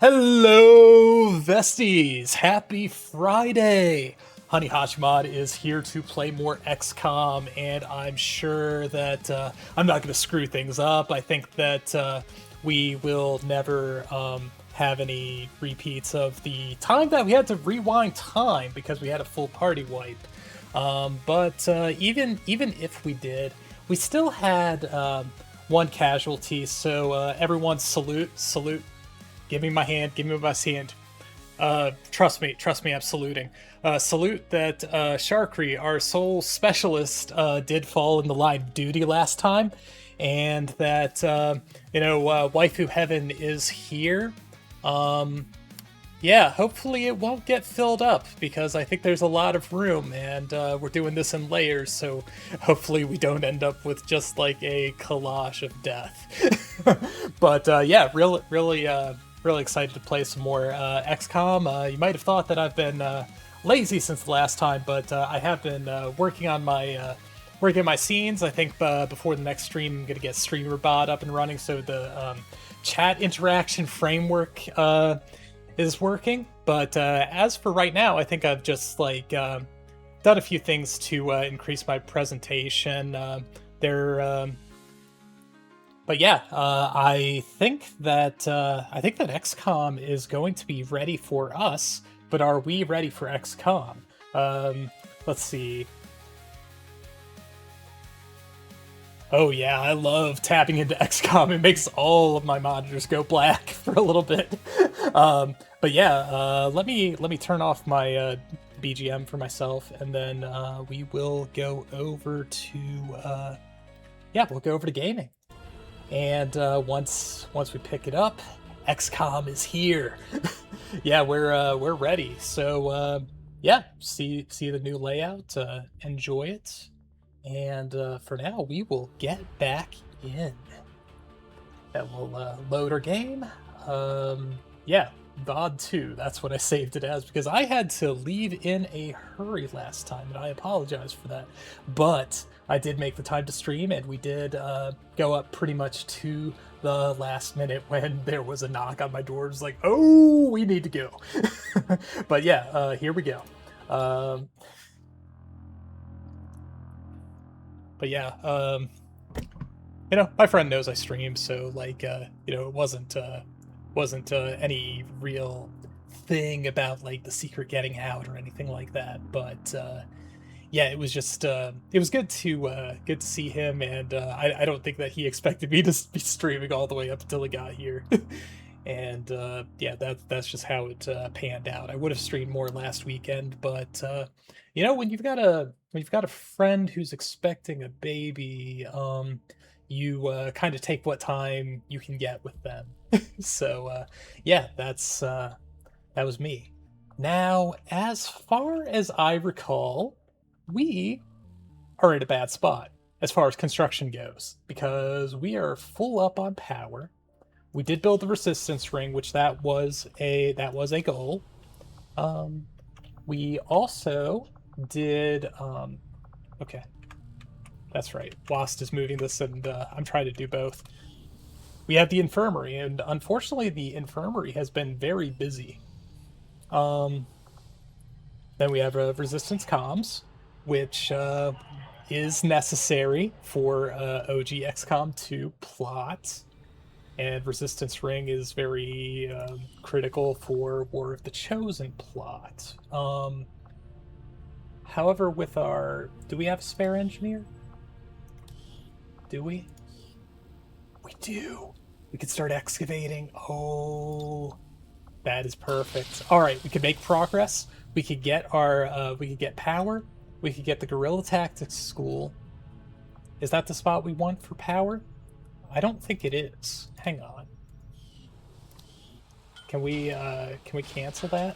Hello, Vesties! Happy Friday! Honey Hashimod is here to play more XCOM, and I'm sure that I'm not going to screw things up. I think that we will never have any repeats of the time that we had to rewind time because we had a full party wipe. But even if we did, we still had one casualty. So everyone, salute. Give me my hand. Give me my hand. Trust me, I'm saluting. Salute that Sharkry, our sole specialist, did fall in the line of duty last time, and that waifu heaven is here. Yeah, hopefully it won't get filled up because I think there's a lot of room, and we're doing this in layers, so hopefully we don't end up with just like a collage of death. But yeah, really excited to play some more XCOM. You might have thought that I've been lazy since the last time, but I have been working on my scenes. I think before the next stream, I'm gonna get StreamerBot up and running, so the chat interaction framework is working. But as for right now, I think I've just done a few things to increase my presentation. But yeah, I think that XCOM is going to be ready for us. But are we ready for XCOM? Let's see. Oh yeah, I love tapping into XCOM. It makes all of my monitors go black for a little bit. But yeah, let me turn off my BGM for myself, and then we will go over to we'll go over to gaming. And once we pick it up, XCOM is here. Yeah, we're ready. So yeah, see the new layout, enjoy it, and for now we will get back in. And we'll load our game. Yeah, VOD 2. That's what I saved it as because I had to leave in a hurry last time, and I apologize for that. But I did make the time to stream, and we did go up pretty much to the last minute when there was a knock on my door. It was like, oh, we need to go. But yeah, here we go. But yeah, my friend knows I stream, so it wasn't any real thing about like the secret getting out or anything like that. But yeah, it was just it was good to see him, and I don't think that he expected me to be streaming all the way up until he got here. And yeah, that's just how it panned out. I would have streamed more last weekend, but when you've got a friend who's expecting a baby, you kind of take what time you can get with them. So yeah, that was me. Now, as far as I recall, we are in a bad spot as far as construction goes because we are full up on power. We did build the resistance ring, which that was a goal. We also did okay, that's right. Wast is moving this, and I'm trying to do both. We have the infirmary, and unfortunately, the infirmary has been very busy. Then we have resistance comms, which is necessary for OG XCOM 2 plot, and resistance ring is very critical for War of the Chosen plot. However, with do we have a spare engineer? Do we? We do. We could start excavating. Oh, that is perfect. All right, we could make progress. We could get we could get power. We could get the guerrilla tactics school. Is that the spot we want for power? I don't think it is. Hang on. Can we cancel that?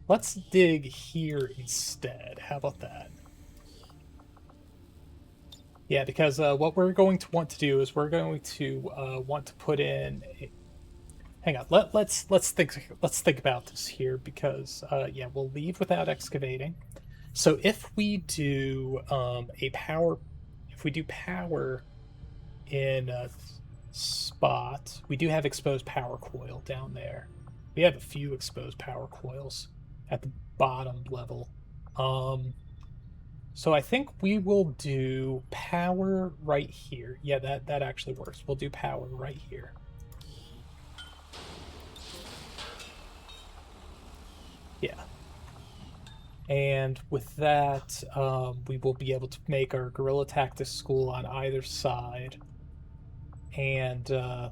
Let's dig here instead. How about that? Yeah, because what we're going to want to do is we're going to want to put in. Hang on. Let's think about this here because yeah, we'll leave without excavating. So if we do if we do power in spot. We do have exposed power coil down there. We have a few exposed power coils at the bottom level. So I think we will do power right here. Yeah, that actually works. We'll do power right here. Yeah. And with that, we will be able to make our guerrilla tactics school on either side. And yeah,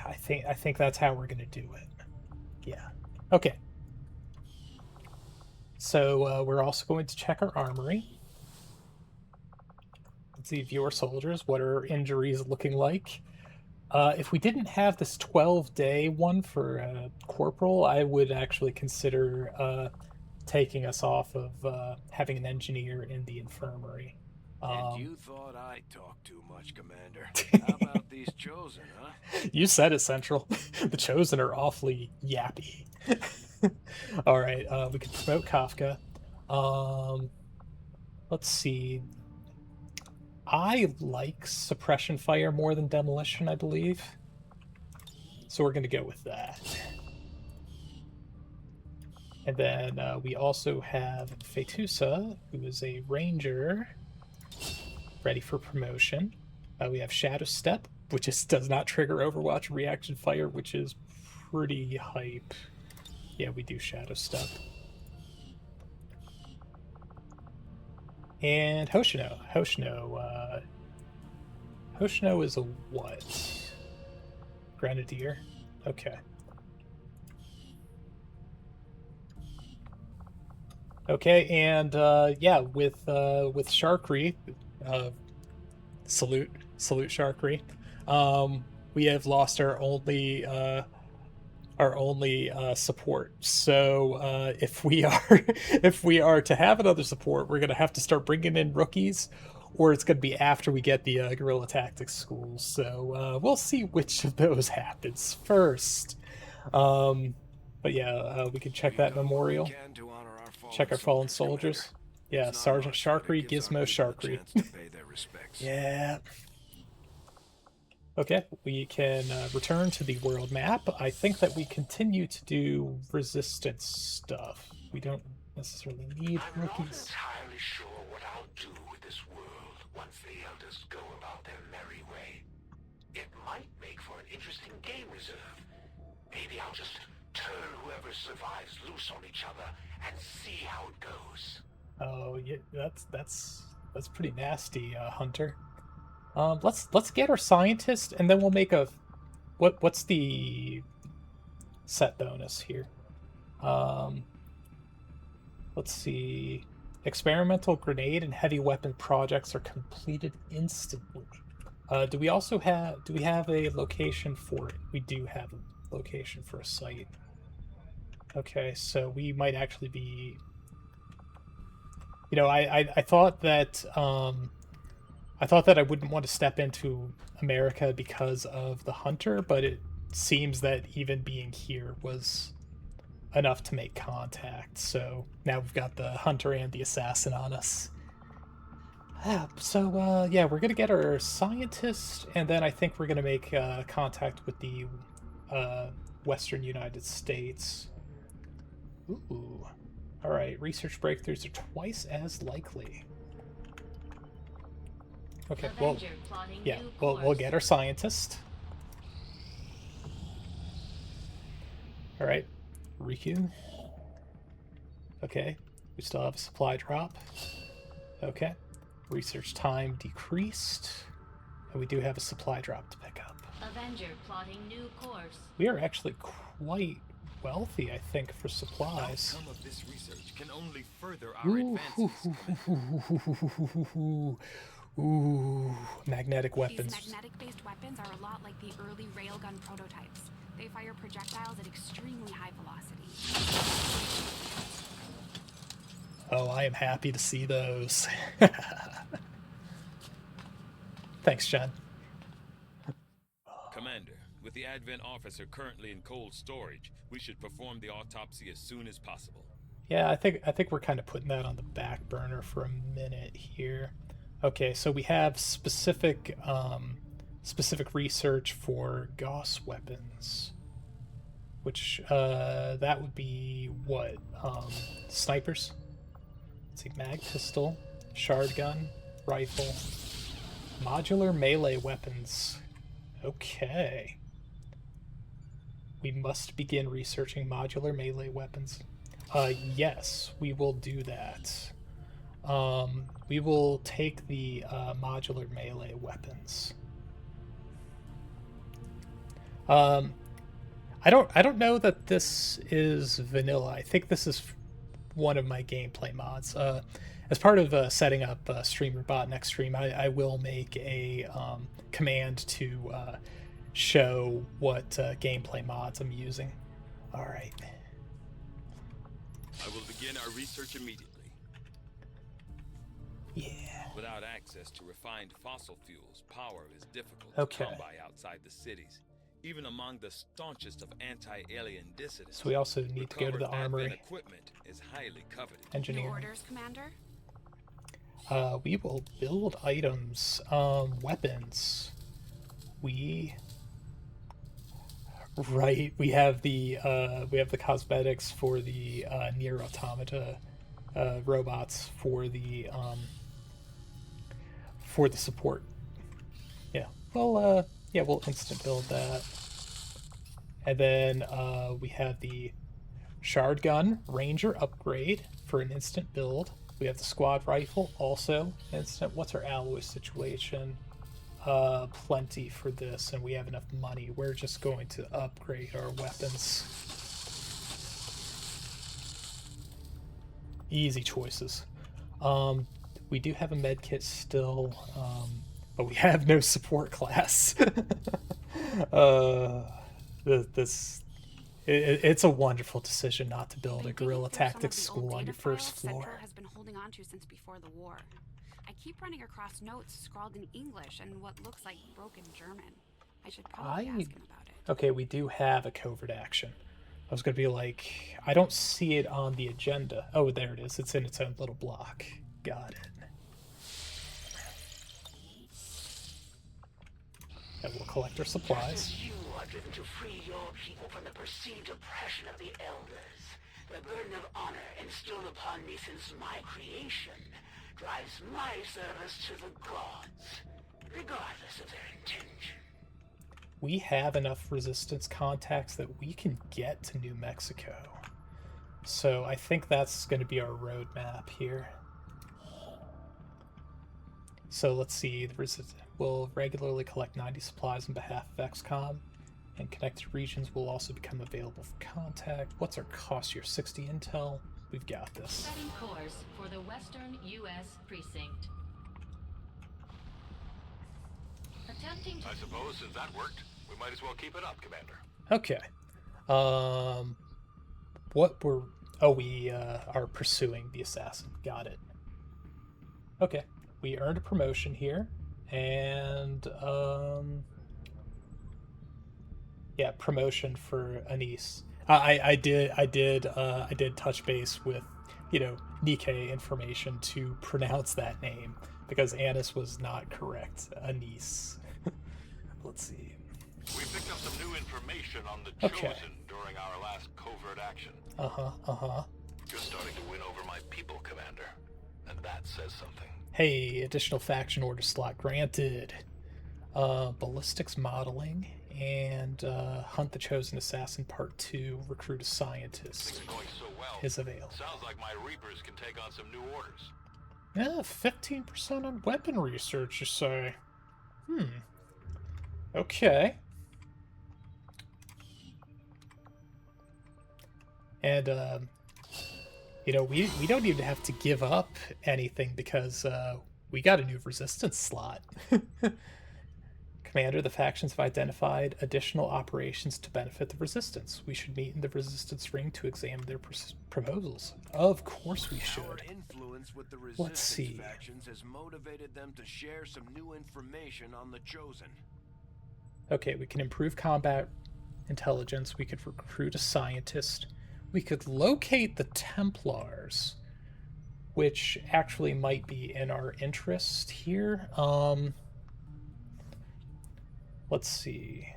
I think that's how we're gonna do it. Yeah. Okay. So we're also going to check our armory. Let's see, view our soldiers. What are injuries looking like? If we didn't have this 12-day one for corporal, I would actually consider taking us off of having an engineer in the infirmary. And you thought I talked too much, Commander. How about these Chosen, huh? You said it, Central. The Chosen are awfully yappy. All right, we can promote Kafka. Let's see. I like suppression fire more than demolition, I believe. So we're going to go with that. And then we also have Fetusa, who is a ranger, ready for promotion. We have Shadow Step, which does not trigger Overwatch reaction fire, which is pretty hype. Yeah, we do Shadow Step. And Hoshino. Hoshino is a what? Grenadier. Okay. Okay, and yeah, with Sharkry, salute Sharkry. We have lost our only support. So if we are to have another support, we're gonna have to start bringing in rookies, or it's gonna be after we get the guerrilla tactics schools. So we'll see which of those happens first. But yeah, we can check that memorial. Check our fallen soldiers. Yeah, Sergeant Sharkry, Gizmo Sharkry. Yeah. Okay, we can return to the world map. I think that we continue to do resistance stuff. We don't necessarily need rookies. I'm not entirely sure what I'll do with this world once the elders go about their merry way. It might make for an interesting game reserve. Maybe I'll just turn whoever survives loose on each other and see how it goes. Oh, yeah, that's pretty nasty, Hunter. Let's get our scientist, and then we'll make a what's the set bonus here? Let's see. Experimental grenade and heavy weapon projects are completed instantly. Do we have a location for it? We do have a location for a site. Okay, so we might actually be. You know, I thought that I wouldn't want to step into America because of the Hunter, but it seems that even being here was enough to make contact. So now we've got the Hunter and the Assassin on us. So yeah, we're gonna get our scientist, and then I think we're gonna make contact with the Western United States. Ooh. All right, research breakthroughs are twice as likely. Okay, well, yeah, we'll get our scientist. All right, Riku. Okay, we still have a supply drop. Okay, research time decreased, and we do have a supply drop to pick up. Avenger plotting new course. We are actually quite wealthy, I think, for supplies. Some of this research can only further our advances. Ooh, magnetic weapons. These magnetic-based weapons are a lot like the early railgun prototypes. They fire projectiles at extremely high velocity. Oh, I am happy to see those. Thanks, John. Commander, with the Advent officer currently in cold storage, we should perform the autopsy as soon as possible. Yeah, I think we're kind of putting that on the back burner for a minute here. Okay, so we have specific specific research for Gauss weapons, which that would be what? Snipers. Let's see, mag pistol, shard gun, rifle, modular melee weapons. Okay. We must begin researching modular melee weapons. Yes, we will do that. We will take the modular melee weapons. I don't know that this is vanilla. I think this is one of my gameplay mods. As part of setting up StreamerBot next stream, I will make a command to show what gameplay mods I'm using. All right. I will begin our research immediately. Yeah. Without access to refined fossil fuels, power is difficult Okay. to come by outside the cities, even among the staunchest of anti-alien dissidents. So we also need to go to the Recovered armory. Advent equipment is highly coveted. New Engineering. orders, Commander? We will build items, weapons. We have the cosmetics for the near automata robots for the support. Yeah. Well, yeah, we'll instant build that. And then we have the shard gun ranger upgrade for an instant build. We have the squad rifle also instant. What's our alloy situation? Plenty for this, and we have enough money. We're just going to upgrade our weapons. Easy choices. We do have a med kit still, but we have no support class. It's a wonderful decision not to build a guerrilla tactics school on your first floor. Central has been holding on to since before the war. I keep running across notes scrawled in English and what looks like broken German. I should probably ask him about it. Okay, we do have a covert action. I was going to be like, I don't see it on the agenda. Oh, there it is. It's in its own little block. Got it. And we'll collect our supplies. Just as you are driven to free your people from the perceived oppression of the elders, the burden of honor instilled upon me since my creation drives my service to the gods, regardless of their intention. We have enough resistance contacts that we can get to New Mexico. So I think that's going to be our roadmap here. So let's see, we'll regularly collect 90 supplies on behalf of XCOM, and connected regions will also become available for contact. What's our cost here? 60 intel? We've got this. Setting course for the Western U.S. precinct. Attempting to... I suppose since that worked, we might as well keep it up, Commander. Okay. We are pursuing the assassin. Got it. Okay. We earned a promotion here, and yeah, promotion for Anise. I did touch base with, Nikkei information to pronounce that name because Anis was not correct. Anise. Let's see. We picked up some new information on the Okay. Chosen during our last covert action. You're starting to win over my people, Commander, and that says something. Hey, additional faction order slot granted. Ballistics modeling and Hunt the Chosen Assassin Part 2, recruit a scientist Things are going so well. is available. Sounds like my Reapers can take on some new orders. Yeah, 15% on weapon research, you say? Okay. And, we don't even have to give up anything because we got a new resistance slot. Commander, the factions have identified additional operations to benefit the resistance. We should meet in the resistance ring to examine their proposals. Of course we Our should. influence with the Let's resistance see. factions has motivated them to share some new information on the Chosen. Okay, we can improve combat intelligence. We could recruit a scientist. We could locate the Templars, which actually might be in our interest here. Let's see.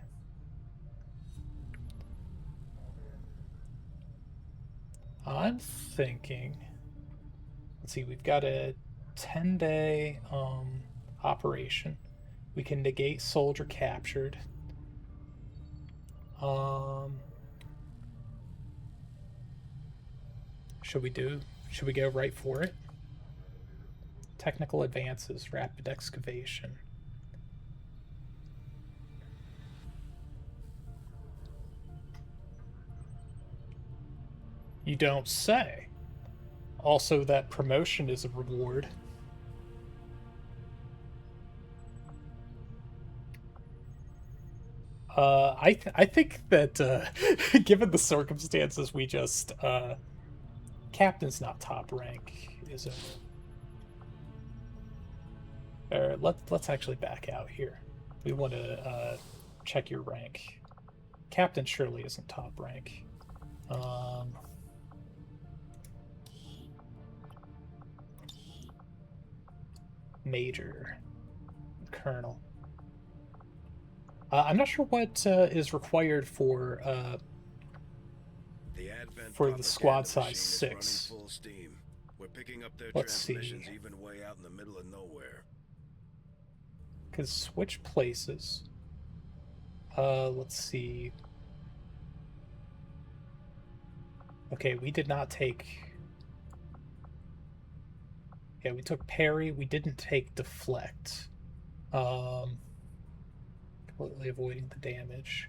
I'm thinking, let's see, we've got a 10-day operation. We can negate soldier captured. Should we go right for it? Technical advances, rapid excavation. You don't say. Also, that promotion is a reward. I think that given the circumstances, we just captain's not top rank, is it? Let's actually back out here. We want to check your rank. Captain surely isn't top rank. Major, colonel. I'm not sure what is required for the squad size 6. We're picking up their Let's transmissions see. even way out in the middle of nowhere. Could switch places. Let's see. Okay, we did not take... Yeah, we took parry. We didn't take deflect. Completely avoiding the damage.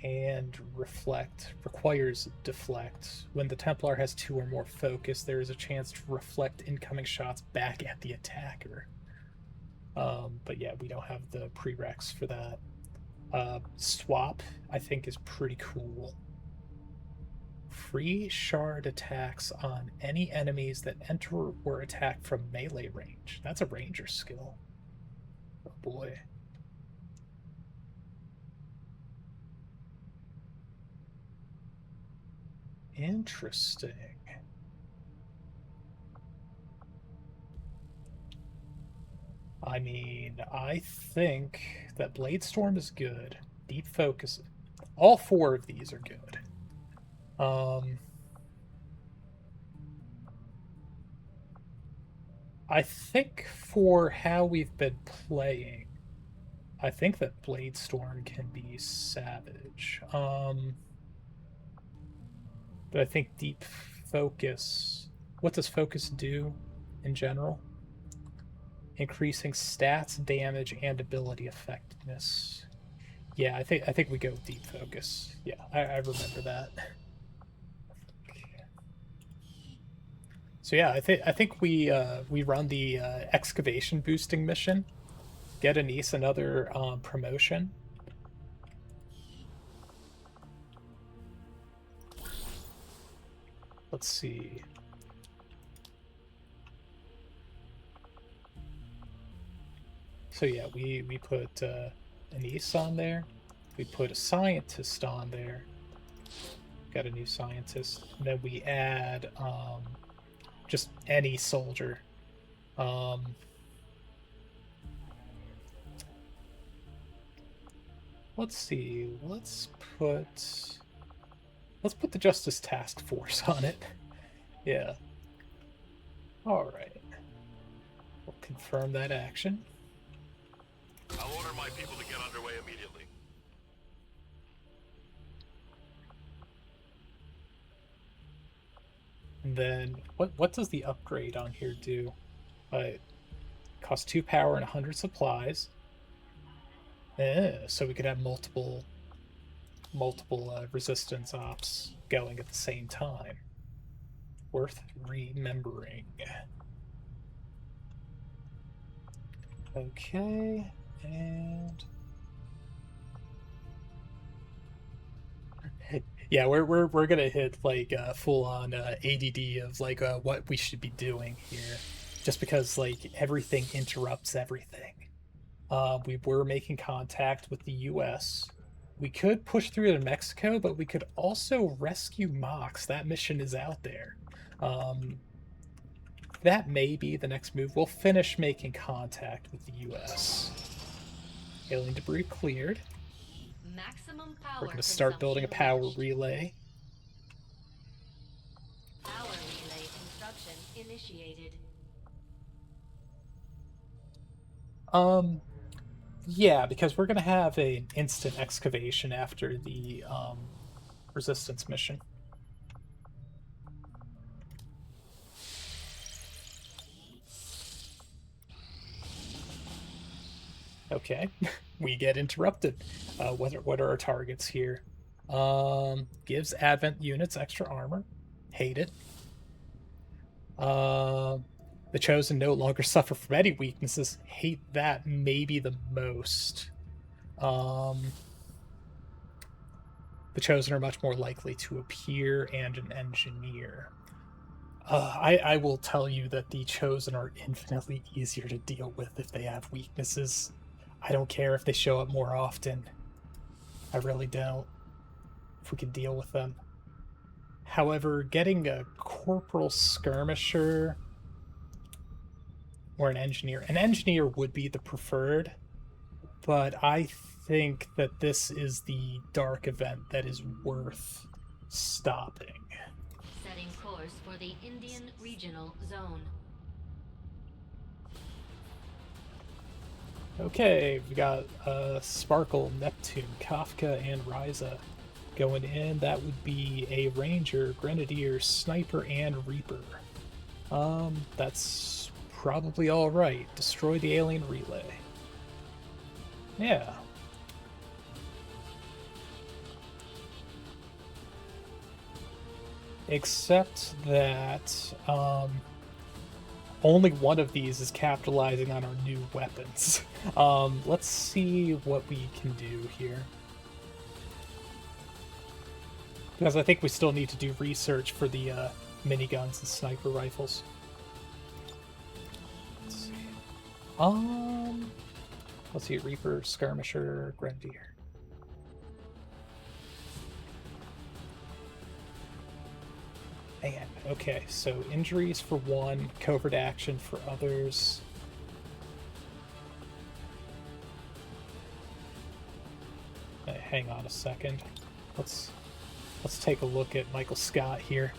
And reflect requires deflect. When the Templar has 2 or more focus, there is a chance to reflect incoming shots back at the attacker. But yeah, we don't have the prereqs for that. Swap, I think, is pretty cool. Free shard attacks on any enemies that enter or attack from melee range. That's a ranger skill. Oh boy. Interesting. I mean, I think that Blade Storm is good. Deep Focus. All 4 of these are good. I think for how we've been playing, I think that Blade Storm can be savage. But I think Deep Focus... What does Focus do in general? Increasing stats, damage, and ability effectiveness. Yeah, I think we go with Deep Focus. Yeah, I remember that. So yeah, I think we run the excavation boosting mission, get Anise another promotion. Let's see. So yeah, we put Anise on there. We put a scientist on there. Got a new scientist. And then we add just any soldier. Let's see. Let's put the Justice Task Force on it. Yeah. All right. We'll confirm that action. I'll order my people to get underway immediately. And then, what does the upgrade on here do? It costs 2 power and 100 supplies. So we could have multiple resistance ops going at the same time. Worth remembering. Okay, and yeah, we're gonna hit like full on ADD of like what we should be doing here, just because like everything interrupts everything. We were making contact with the U.S. We could push through to Mexico, but we could also rescue Mox. That mission is out there. That may be the next move. We'll finish making contact with the U.S. Alien debris cleared. Maximum power. We're going to start building a power consumption relay. reached. Power relay construction initiated. Yeah, because we're going to have an instant excavation after the resistance mission. Okay, we get interrupted. What are our targets here? Gives Advent units extra armor. Hate it. The Chosen no longer suffer from any weaknesses. Hate that maybe the most. The Chosen are much more likely to appear, and an engineer. I will tell you that the Chosen are infinitely easier to deal with if they have weaknesses. I don't care if they show up more often. I really don't. If we can deal with them. However, getting a corporal skirmisher or an engineer would be the preferred, but I think that this is the dark event that is worth stopping. Setting course for the Indian Regional Zone. Okay, we got Sparkle, Neptune, Kafka, and Ryza going in. That would be a Ranger, Grenadier, Sniper, and Reaper. That's probably all right. Destroy the alien relay. Yeah. Except that only one of these is capitalizing on our new weapons. Let's see what we can do here. Because I think we still need to do research for the miniguns and sniper rifles. Let's see. Let's see, Reaper, Skirmisher, Grenadier. Man, okay, so injuries for one, covert action for others. Hang on a second. Let's take a look at Michael Scott here.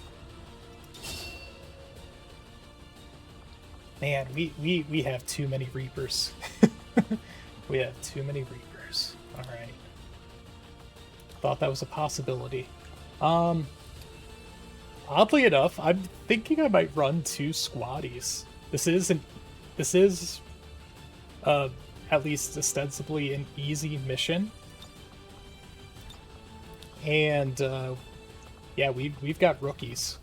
Man, we have too many Reapers. We have too many Reapers. Alright. Thought that was a possibility. Oddly enough, I'm thinking I might run 2 squaddies. This is at least ostensibly an easy mission. And yeah, we've got rookies.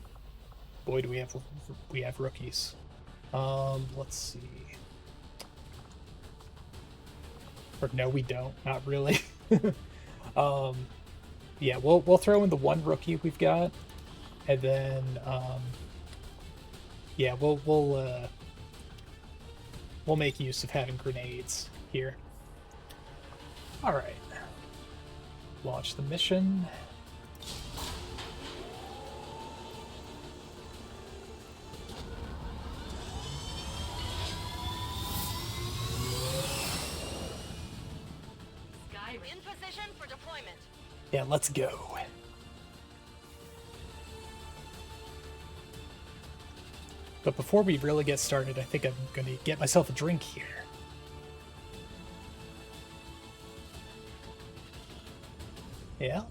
Boy, do we have rookies. Let's see. Or no, we don't. Not really. Yeah, we'll throw in the one rookie we've got. And then, yeah, we'll make use of having grenades here. All right, launch the mission. In position for deployment. Yeah, let's go. But before we really get started, I think I'm going to get myself a drink here. Yeah?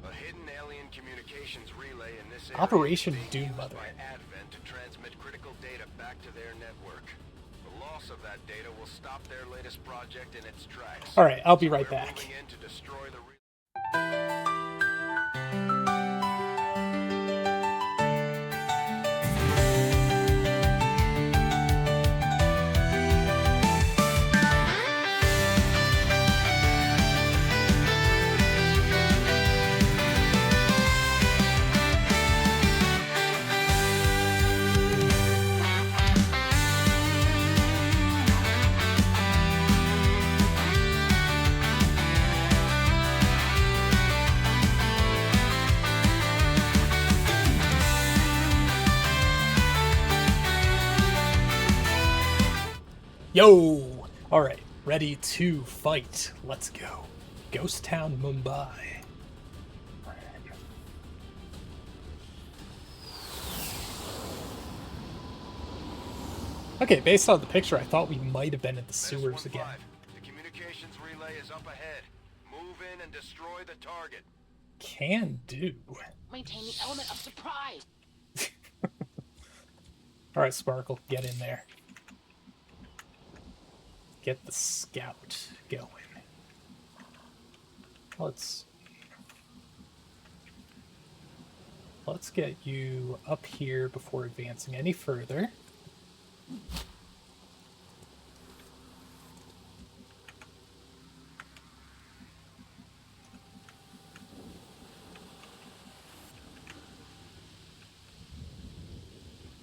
A hidden alien communications relay in this area Operation is being Doom used Mother. by Advent to transmit critical data back to their network. The loss of that data will stop their latest project in its tracks. All right, I'll be So right we're back. moving in to destroy the Yo! Alright, ready to fight. Let's go. Ghost Town, Mumbai. Okay, based on the picture, I thought we might have been in the sewers again. The communications relay is up ahead. Move in and destroy the target. Can do. Maintain the element of surprise. Alright, Sparkle, get in there. Get the scout going. Let's get you up here before advancing any further.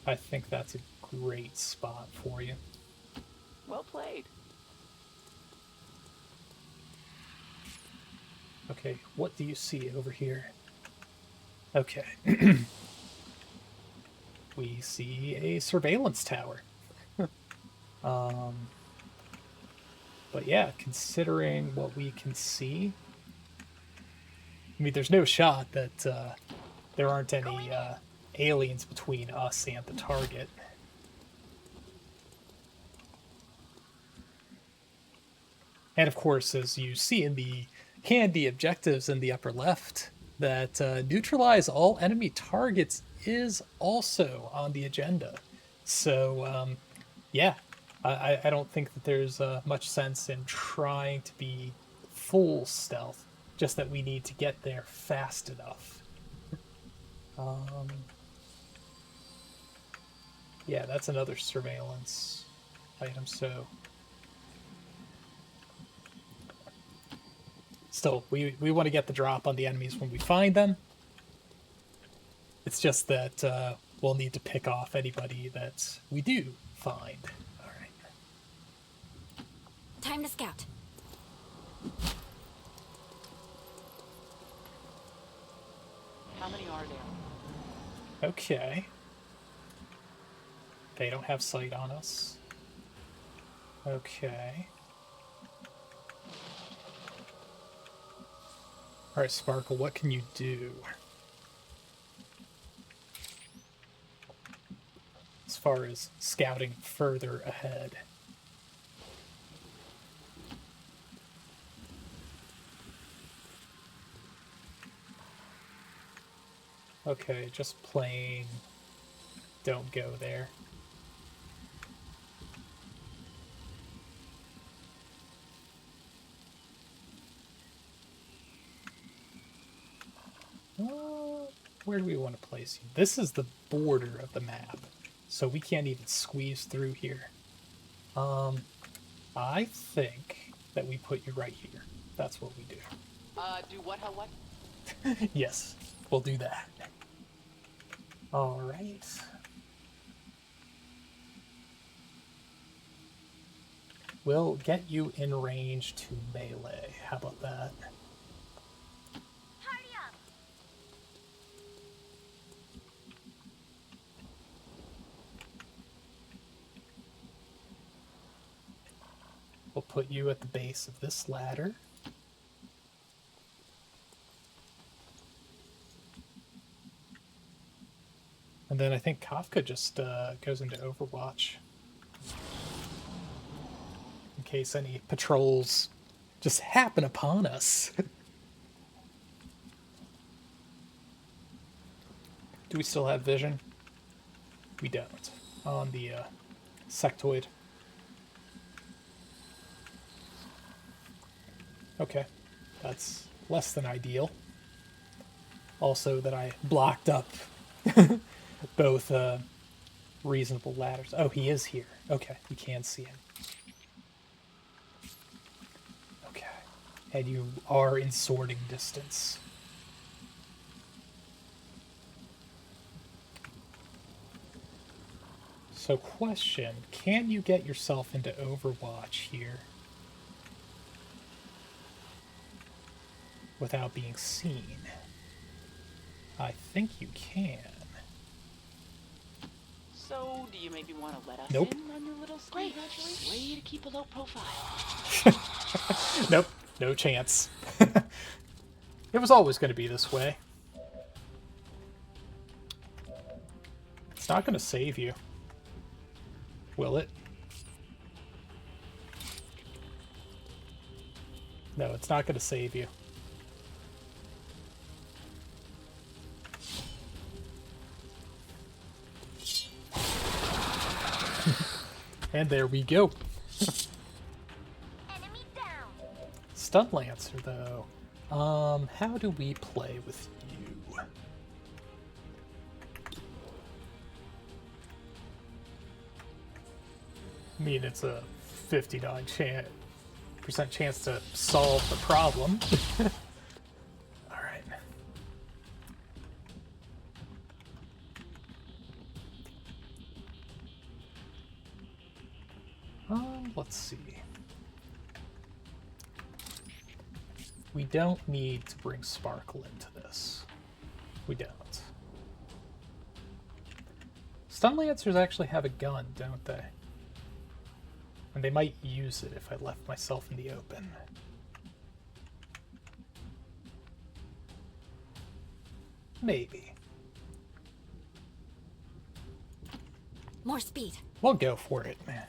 I think that's a great spot for you. Well played. Okay, what do you see over here? Okay. We see a surveillance tower. But yeah, considering what we can see, I mean, there's no shot that there aren't any aliens between us and the target. And of course, as you see in the candy objectives in the upper left, that neutralize all enemy targets is also on the agenda. So, yeah, I don't think that there's much sense in trying to be full stealth, just that we need to get there fast enough. Yeah, that's another surveillance item, so... Still, we want to get the drop on the enemies when we find them. It's just that we'll need to pick off anybody that we do find. Alright. Time to scout. How many are there? Okay. They don't have sight on us. Okay. Alright, Sparkle, what can you do? As far as scouting further ahead. Okay, just plain don't go there. Where do we want to place you? This is the border of the map, so we can't even squeeze through here. I think that we put you right here. That's what we do. Do what, how what? Yes, we'll do that. Alright. We'll get you in range to melee. How about that? Hurry up! We'll put you at the base of this ladder. And then I think Kafka just goes into Overwatch. In case any patrols just happen upon us. Do we still have vision? We don't. On the sectoid. Okay, that's less than ideal. Also that I blocked up both reasonable ladders. Oh, he is here. Okay, we can see him. Okay, and you are in sorting distance. So question, can you get yourself into Overwatch here without being seen? I think you can. So, do you maybe want to let us Nope. in on your little scheme? Great. Way to keep a low profile. Nope, no chance. It was always going to be this way. It's not going to save you. Will it? No, it's not going to save you. And there we go. Enemy down. Stun Lancer, though. How do we play with you? I mean, it's a 59% chance to solve the problem. Alright. Let's see. We don't need to bring Sparkle into this. We don't. Stun Lancers actually have a gun, don't they? And they might use it if I left myself in the open. Maybe. More speed. We'll go for it, man.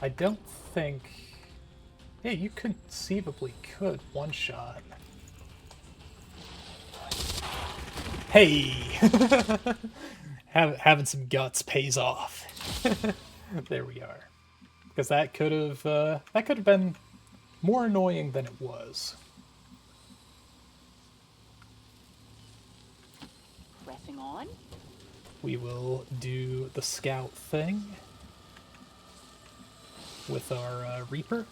I don't think... Yeah, you conceivably could one-shot. Hey! Having some guts pays off. There we are. Because that could have been more annoying than it was. Pressing on. We will do the scout thing with our Reaper.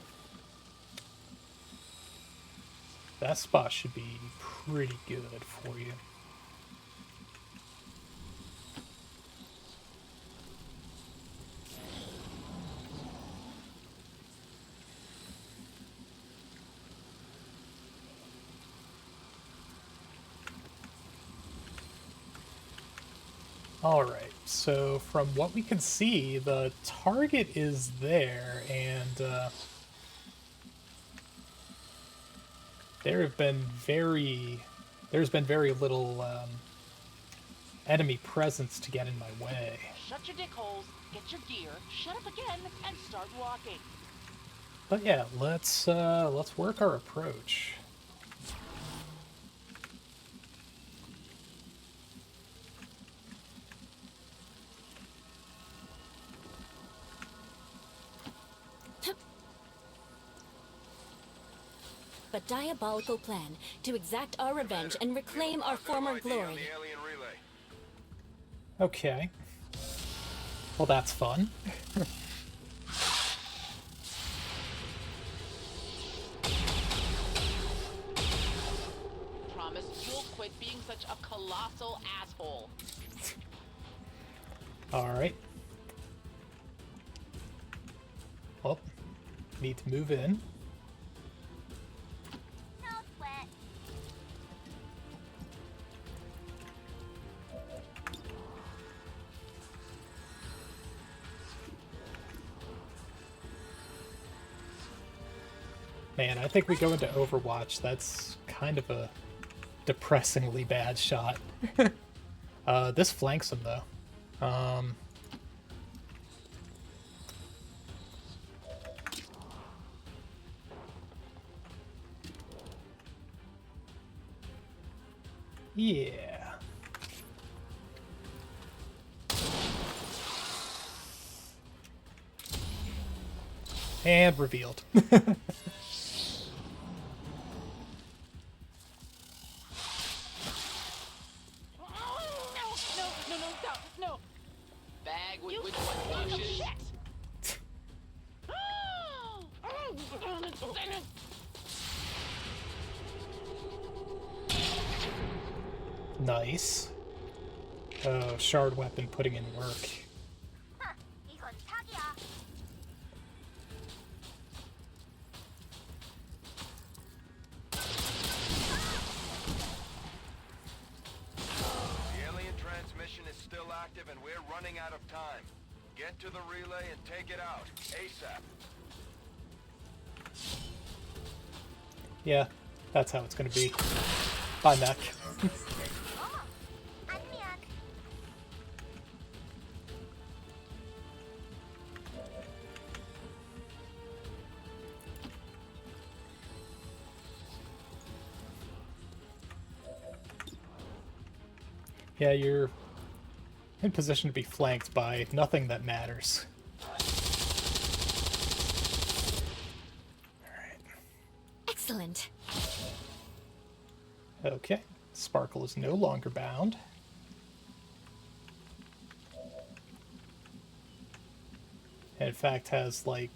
That spot should be pretty good for you. Alright, so from what we can see, the target is there, and there's been very little enemy presence to get in my way. Shut your dick holes, get your gear, shut up again, and start walking. But yeah, let's work our approach. A diabolical plan to exact our revenge and reclaim our former glory. Okay. Well, that's fun. Promise you'll quit being such a colossal asshole. Alright. Well, need to move in. No sweat. Man, I think we go into Overwatch. That's kind of a depressingly bad shot. This flanks him, though. Yeah. And revealed. No. Bag with which one pushes. Nice. Oh, shard weapon putting in work. 이건 사기야. The alien transmission is still active. objective and we're running out of time. Get to the relay and take it out, ASAP. Yeah, that's how it's gonna be. Bye, mech. Yeah, you're in position to be flanked by nothing that matters. Alright. Excellent. Okay. Sparkle is no longer bound. And in fact has, like,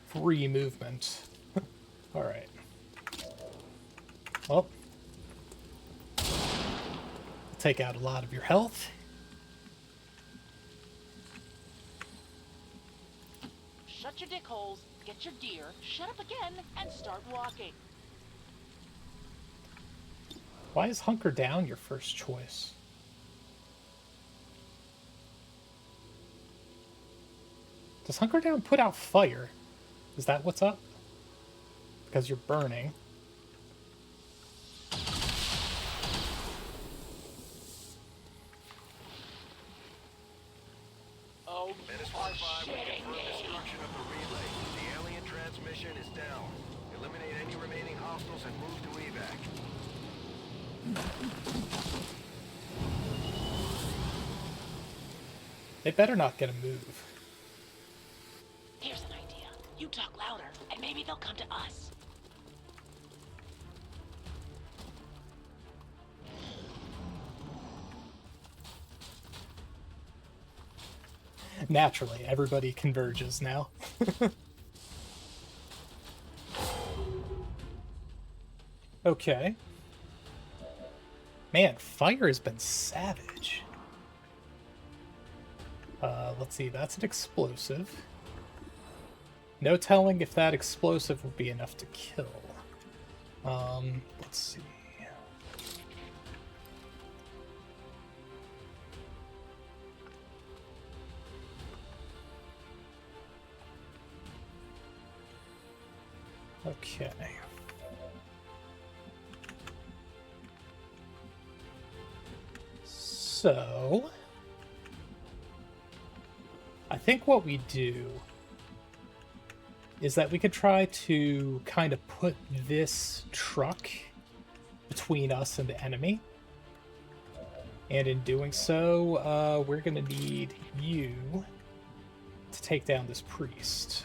free movement. Alright. Well. Take out a lot of your health. Shut your dick holes, get your gear, shut up again, and start walking. Why is hunker down your first choice? Does hunker down put out fire? Is that what's up? Because you're burning. Oh, Menace are 1-5, we shitting confirm me. destruction of the relay. The alien transmission is down. Eliminate any remaining hostiles and move to evac. They better not get a move. Here's an idea. You talk louder, and maybe they'll come to us. Naturally, everybody converges now. Okay. Man, fire has been savage. Let's see, that's an explosive. No telling if that explosive will be enough to kill. Let's see. Okay. So, I think what we do is that we could try to kind of put this truck between us and the enemy. And in doing so, we're going to need you to take down this priest.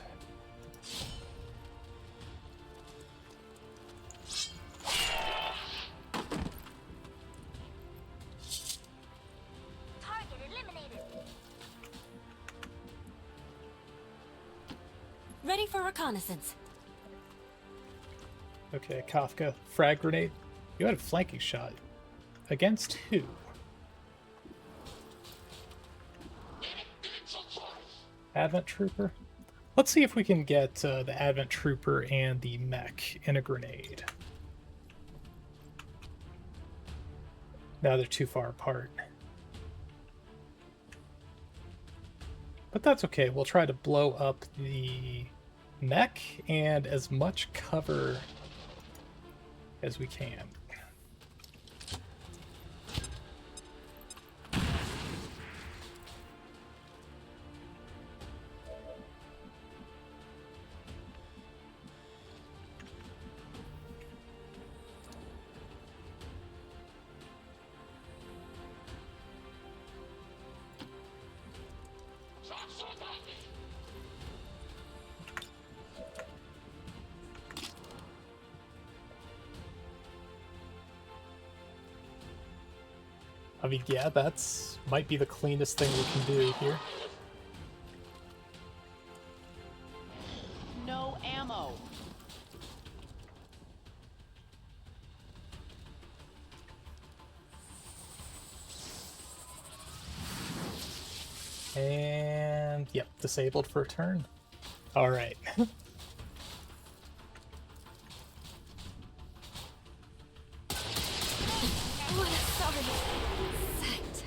Target eliminated. Ready for reconnaissance. Okay, Kafka, frag grenade. You had a flanking shot. Against who? Advent Trooper? Let's see if we can get the Advent Trooper and the mech in a grenade. Now they're too far apart. But that's okay, we'll try to blow up the mech and as much cover as we can. I mean, yeah, that's might be the cleanest thing we can do here. No ammo. And, yep, disabled for a turn. Alright. What a sorry sight.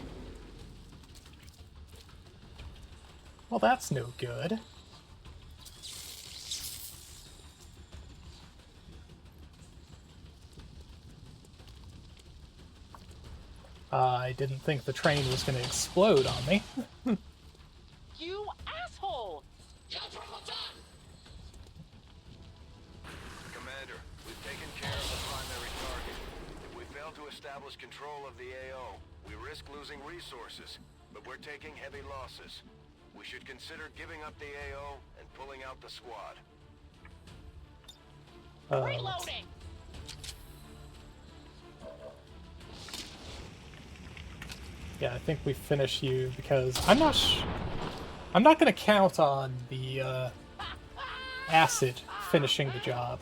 Well, that's no good. I didn't think the train was going to explode on me. You asshole! Commander, we've taken care of the primary target. If we fail to establish control of the AO, we risk losing resources, but we're taking heavy losses. We should consider giving up the AO and pulling out the squad. Reloading! Yeah, I think we finish you because I'm not going to count on the acid finishing the job.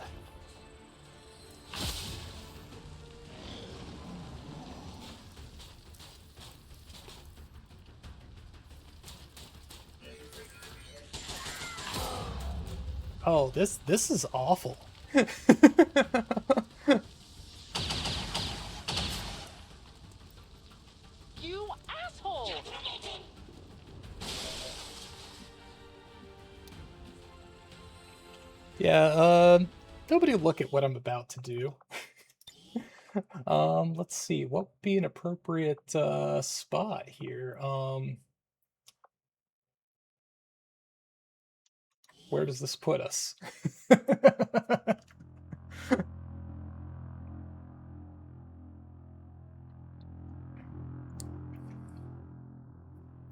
Oh, this is awful. You asshole! Yeah, nobody look at what I'm about to do. Let's see, what would be an appropriate spot here? Where does this put us?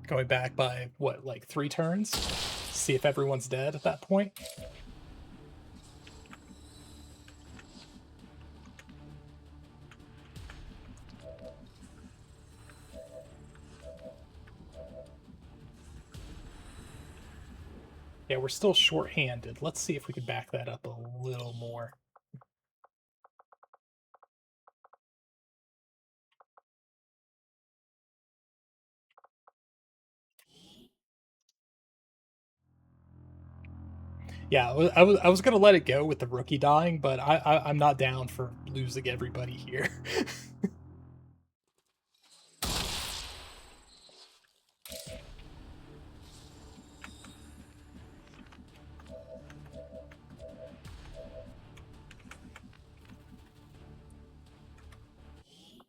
Going back by, what, like 3 turns? See if everyone's dead at that point? Yeah, we're still short-handed. Let's see if we can back that up a little more. Yeah, I was gonna let it go with the rookie dying, but I'm not down for losing everybody here.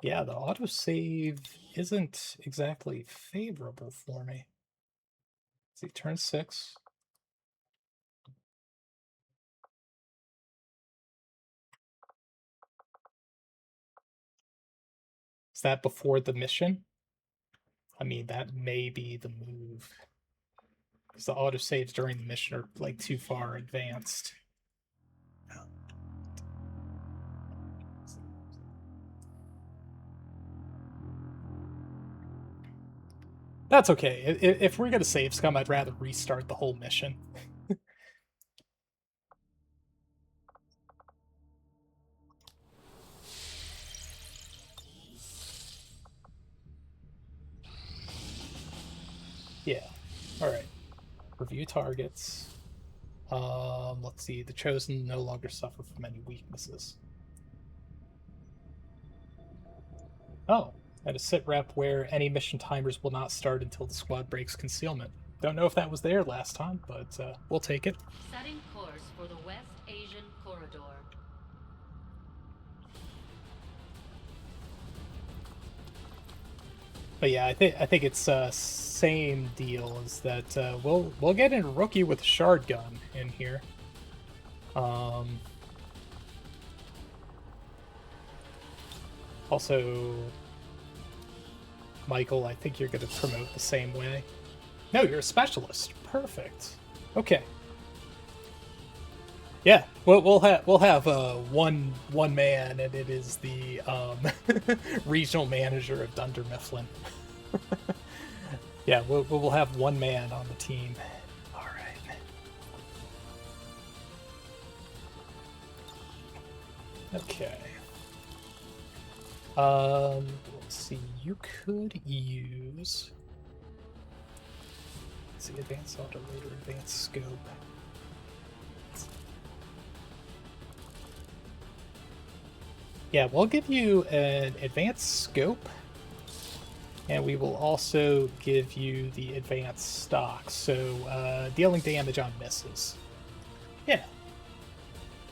Yeah, the autosave isn't exactly favorable for me. Let's see, turn 6. Is that before the mission? I mean, that may be the move. Because the autosaves during the mission are, like, too far advanced. That's okay. If we're gonna save scum, I'd rather restart the whole mission. Yeah. Alright. Review targets. Let's see. The Chosen no longer suffer from any weaknesses. Oh, and a sit rep where any mission timers will not start until the squad breaks concealment. Don't know if that was there last time, but we'll take it. Setting course for the West Asian Corridor. But yeah, I think it's same deal as that. We'll get in a rookie with a shard gun in here. Also, Michael, I think you're going to promote the same way. No, you're a specialist. Perfect. Okay. Yeah, we'll have one man, and it is the regional manager of Dunder Mifflin. Yeah, we'll have one man on the team. All right. Okay. Let's see. You could use. Let's see, advanced autoloader, advanced scope. Yeah, we'll give you an advanced scope. And we will also give you the advanced stock, so dealing damage on misses. Yeah.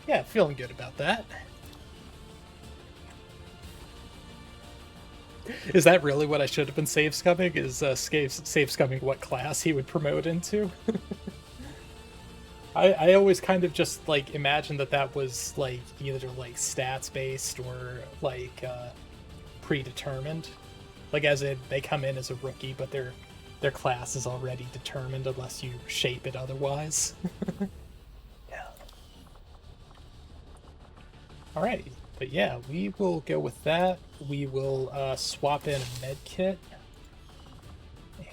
Yeah, feeling good about that. Is that really what I should have been save scumming? Is save scumming what class he would promote into? I always kind of just like imagined that was like either like stats based or like predetermined. Like as in they come in as a rookie, but their class is already determined unless you shape it otherwise. Yeah. Alright, but yeah, we will go with that. We will swap in a med kit.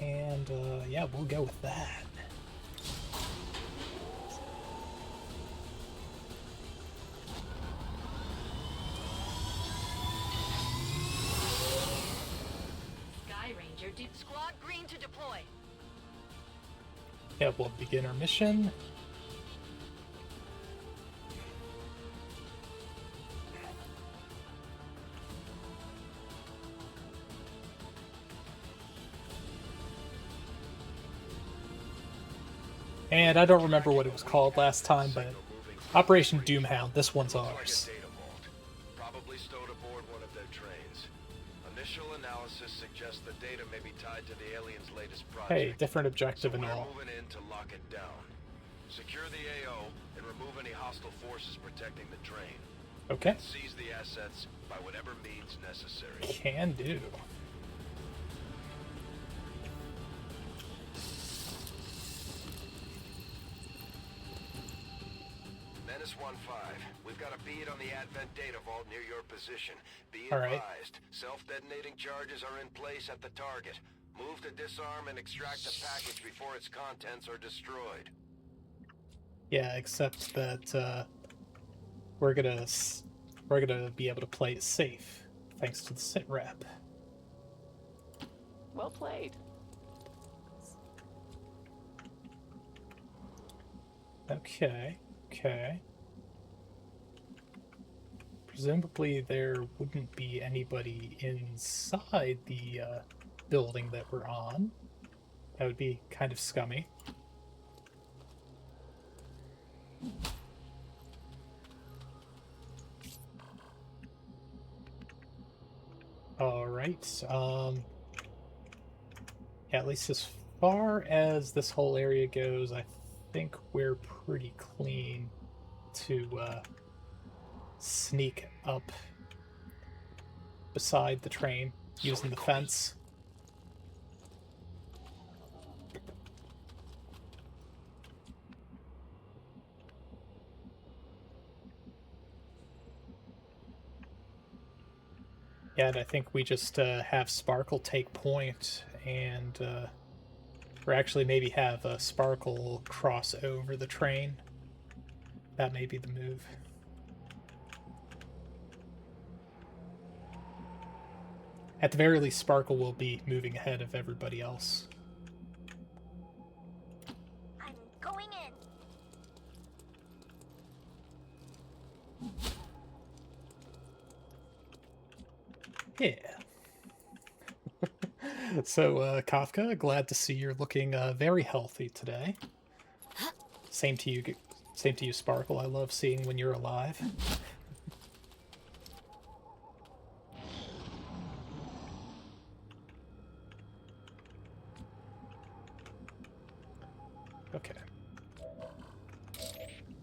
And yeah, we'll go with that. Sky Ranger Squad green to deploy. Yeah, we'll begin our mission. And I don't remember what it was called last time, but Operation Doomhound, this one's ours. Probably stowed aboard one of their trains. Initial analysis suggests the data may be tied to the aliens' latest project. Hey, different objective and We're all. moving in to lock it down. Secure the AO and remove any hostile forces protecting the train. Okay. Seize the assets by whatever means necessary. Can do. Menace 1-5. We've got a bead on the Advent data vault near your position. Be All right. advised, self-detonating charges are in place at the target. Move to disarm and extract the package before its contents are destroyed. Yeah, except that we're gonna be able to play it safe, thanks to the sit rep. Well played. Okay, okay. Presumably there wouldn't be anybody inside the building that we're on. That would be kind of scummy. Alright, yeah, at least as far as this whole area goes, I think we're pretty clean to sneak up beside the train using the fence. Yeah, and I think we just have Sparkle take point, and or actually maybe have Sparkle cross over the train. That may be the move. At the very least, Sparkle will be moving ahead of everybody else. I'm going in. Yeah. So, Kafka, glad to see you're looking very healthy today. Same to you, Sparkle. I love seeing when you're alive. Okay.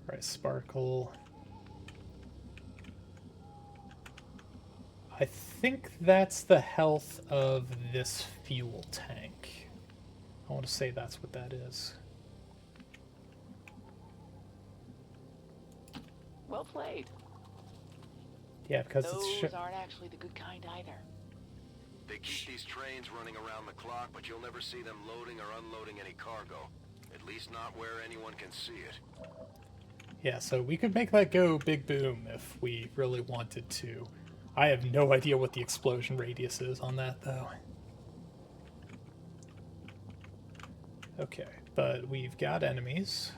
Alright, Sparkle. I think that's the health of this fuel tank. I want to say that's what that is. Well played. Yeah, because Those aren't actually the good kind either. They keep these trains running around the clock, but you'll never see them loading or unloading any cargo. At least not where anyone can see it. Yeah, so we could make that go big boom if we really wanted to. I have no idea what the explosion radius is on that, though. Okay, but we've got enemies.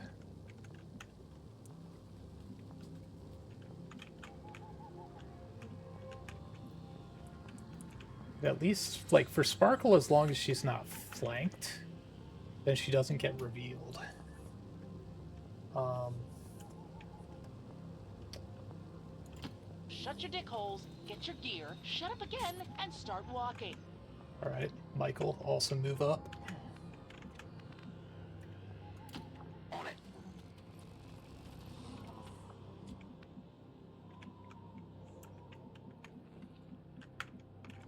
At least, like, for Sparkle, as long as she's not flanked, then she doesn't get revealed. Shut your dick holes, get your gear, shut up again, and start walking. Alright, Michael, also move up. On it.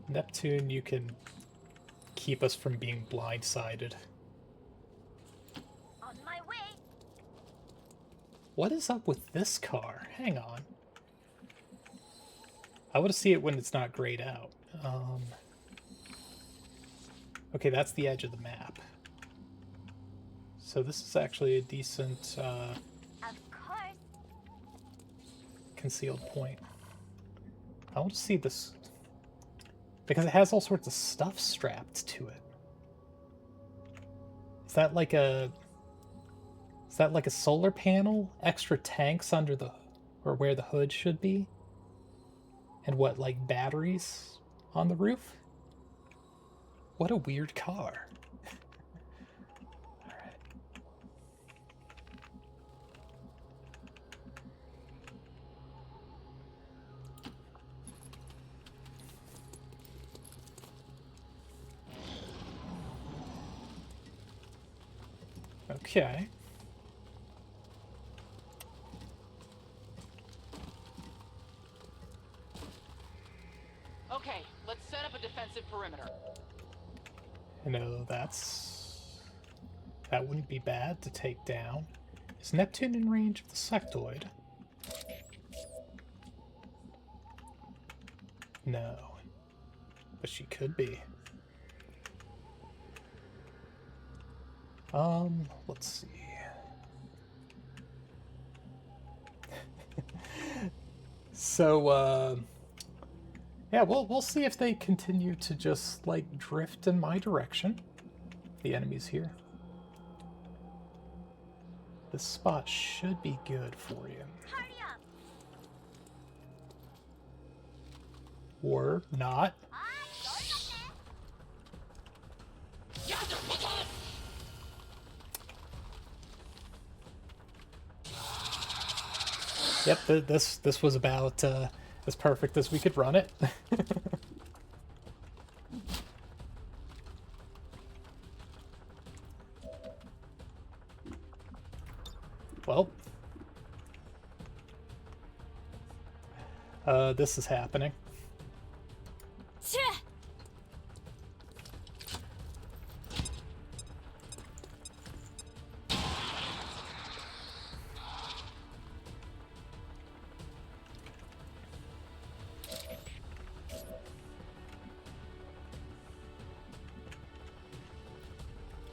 Neptune, you can keep us from being blindsided. On my way. What is up with this car? Hang on. I want to see it when it's not grayed out. Okay, that's the edge of the map. So this is actually a decent Of course. concealed point. I want to see this because it has all sorts of stuff strapped to it. Is that like a solar panel? Extra tanks under the or where the hood should be? And what, like batteries on the roof? What a weird car. Alright. Okay. Okay, let's set up a defensive perimeter. I know that wouldn't be bad to take down. Is Neptune in range of the sectoid? No. But she could be. Let's see. So, yeah, we'll see if they continue to just, like, drift in my direction. The enemies here. This spot should be good for you. Hurry up. Or not. Yep, this was about as perfect as we could run it. Well, this is happening.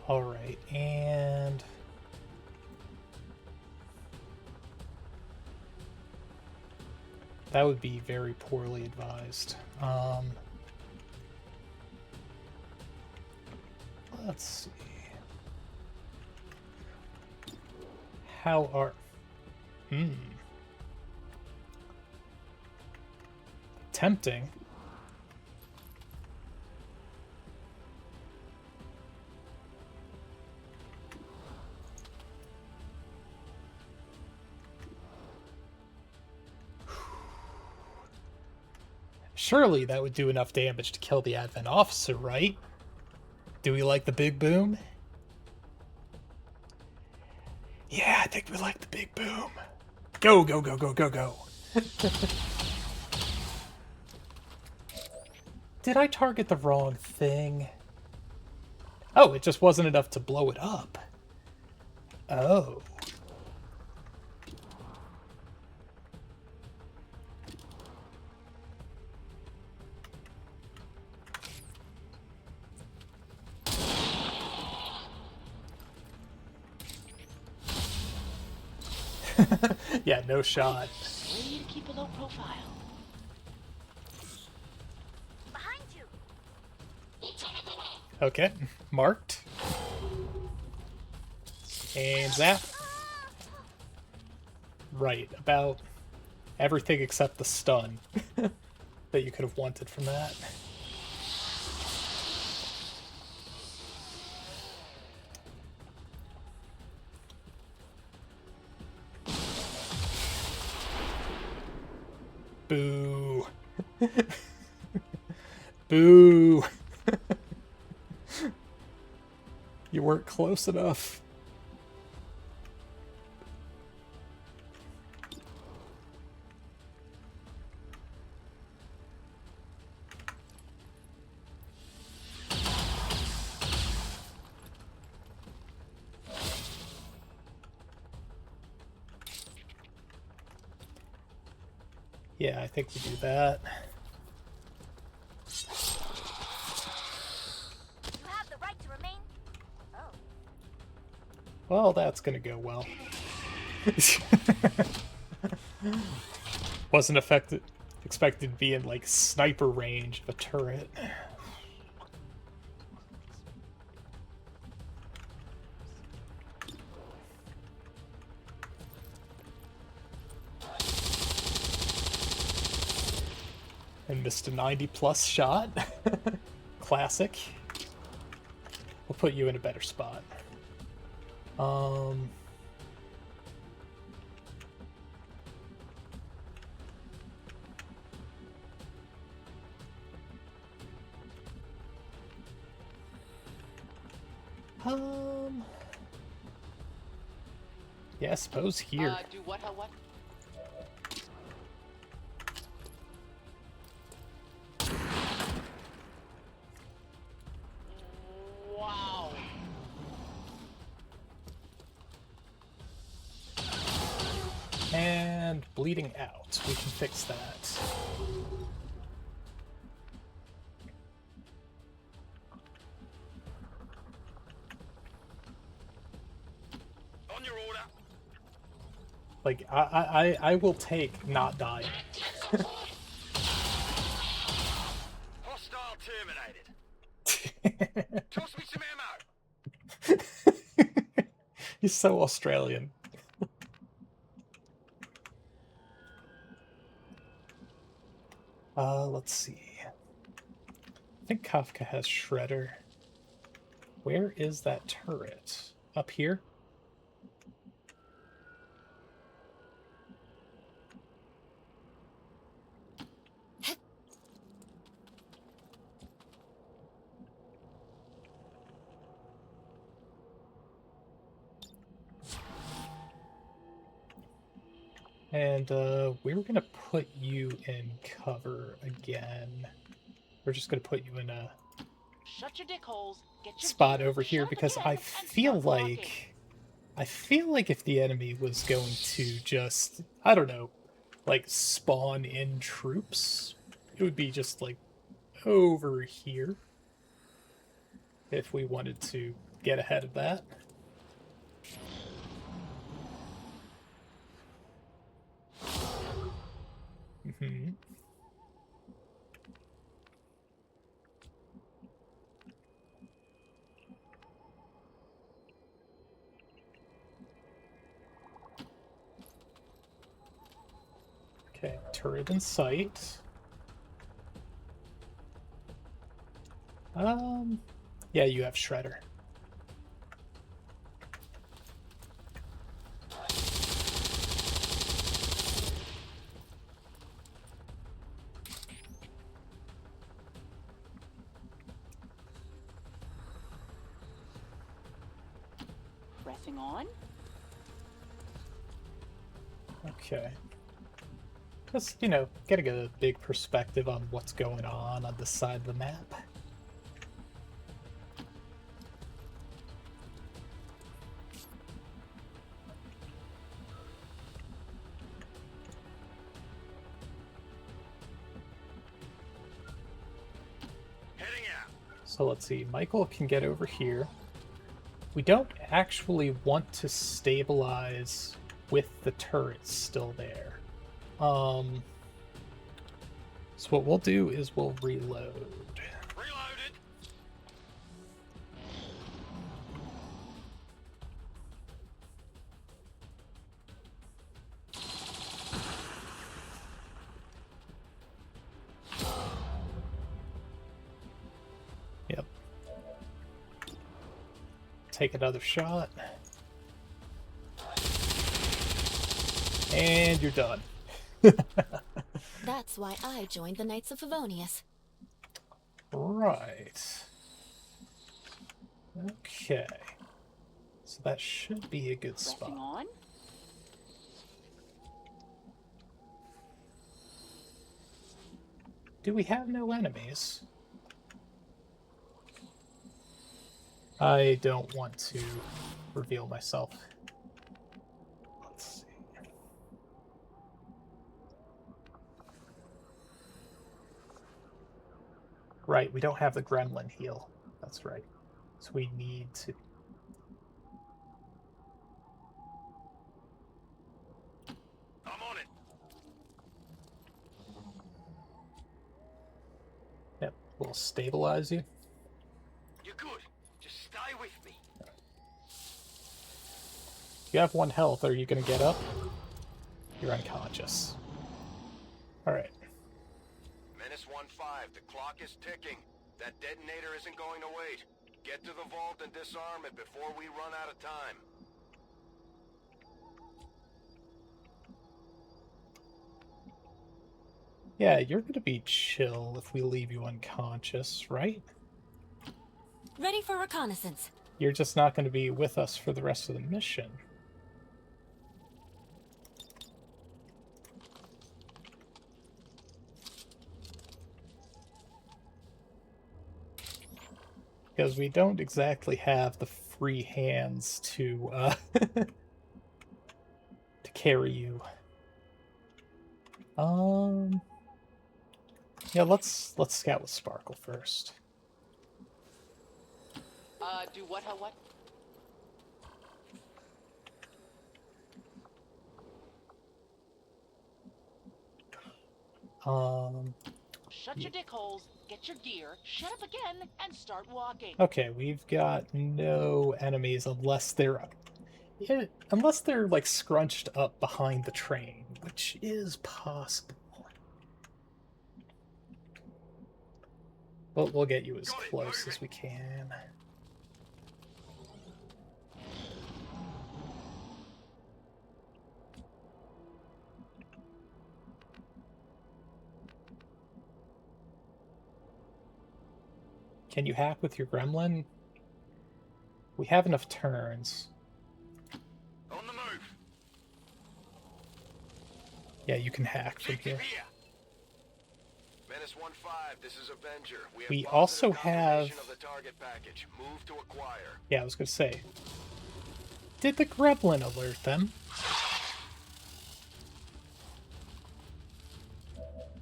All right, and that would be very poorly advised. Let's see. How are... Tempting. Surely that would do enough damage to kill the Advent officer, right? Do we like the big boom? Yeah, I think we like the big boom. Go, go, go, go, go, go. Did I target the wrong thing? Oh, it just wasn't enough to blow it up. Oh. Yeah, no shot. Way to keep a low profile. Behind you. Okay, marked. And zap. Right, about everything except the stun that you could have wanted from that. Boo. Boo. You weren't close enough. Yeah, I think we do that. You have the right to remain. Oh. Well, that's gonna go well. Wasn't expected to be in, like, sniper range of a turret. And missed a 90+ shot. Classic. We'll put you in a better spot. Yeah, I suppose here. Do what, how, what? Wow. And bleeding out. We can fix that. On your order. Like, I will take not dying. Hostile terminated. Toss me some ammo. He's so Australian. Let's see. I think Kafka has Shredder. Where is that turret? Up here? And we're gonna put you in cover again. We're just gonna put you in a Shut your dick holes. Get your spot gear, over here shut up because again, I and feel start walking. like if the enemy was going to just, I don't know, like spawn in troops, it would be just like over here if we wanted to get ahead of that. Mm-hmm. Okay, turret in sight. Yeah, you have Shredder. Pressing on. Okay. Just, you know, getting a big perspective on what's going on this side of the map. Heading out. So let's see, Michael can get over here. We don't actually want to stabilize with the turrets still there. So what we'll do is we'll reload. Reloaded. Yep. Take another shot. And you're done. That's why I joined the Knights of Favonius. Right. Okay. So that should be a good spot. Pressing on. Do we have no enemies? I don't want to reveal myself. Let's see. Right, we don't have the gremlin heal. That's right. So we need to... I'm on it. Yep, we'll stabilize you. You're good. Just stay with me. You have 1 health. Are you going to get up? You're unconscious. Alright. Menace 1-5, the clock is ticking. That detonator isn't going to wait. Get to the vault and disarm it before we run out of time. Yeah, you're going to be chill if we leave you unconscious, right? Ready for reconnaissance. You're just not going to be with us for the rest of the mission. Because we don't exactly have the free hands to to carry you. Yeah, let's scout with Sparkle first. Do what, how, what? Shut your dick holes, get your gear, shut up again, and start walking. Okay, we've got no enemies unless they're like scrunched up behind the train, which is possible. But we'll get you as close as we can. Can you hack with your gremlin? We have enough turns. On the move. Yeah, you can hack from here. Menace 1-5, this is Avenger. We have also positive have... confirmation of the target package. Move to acquire. Yeah, I was gonna say. Did the gremlin alert them?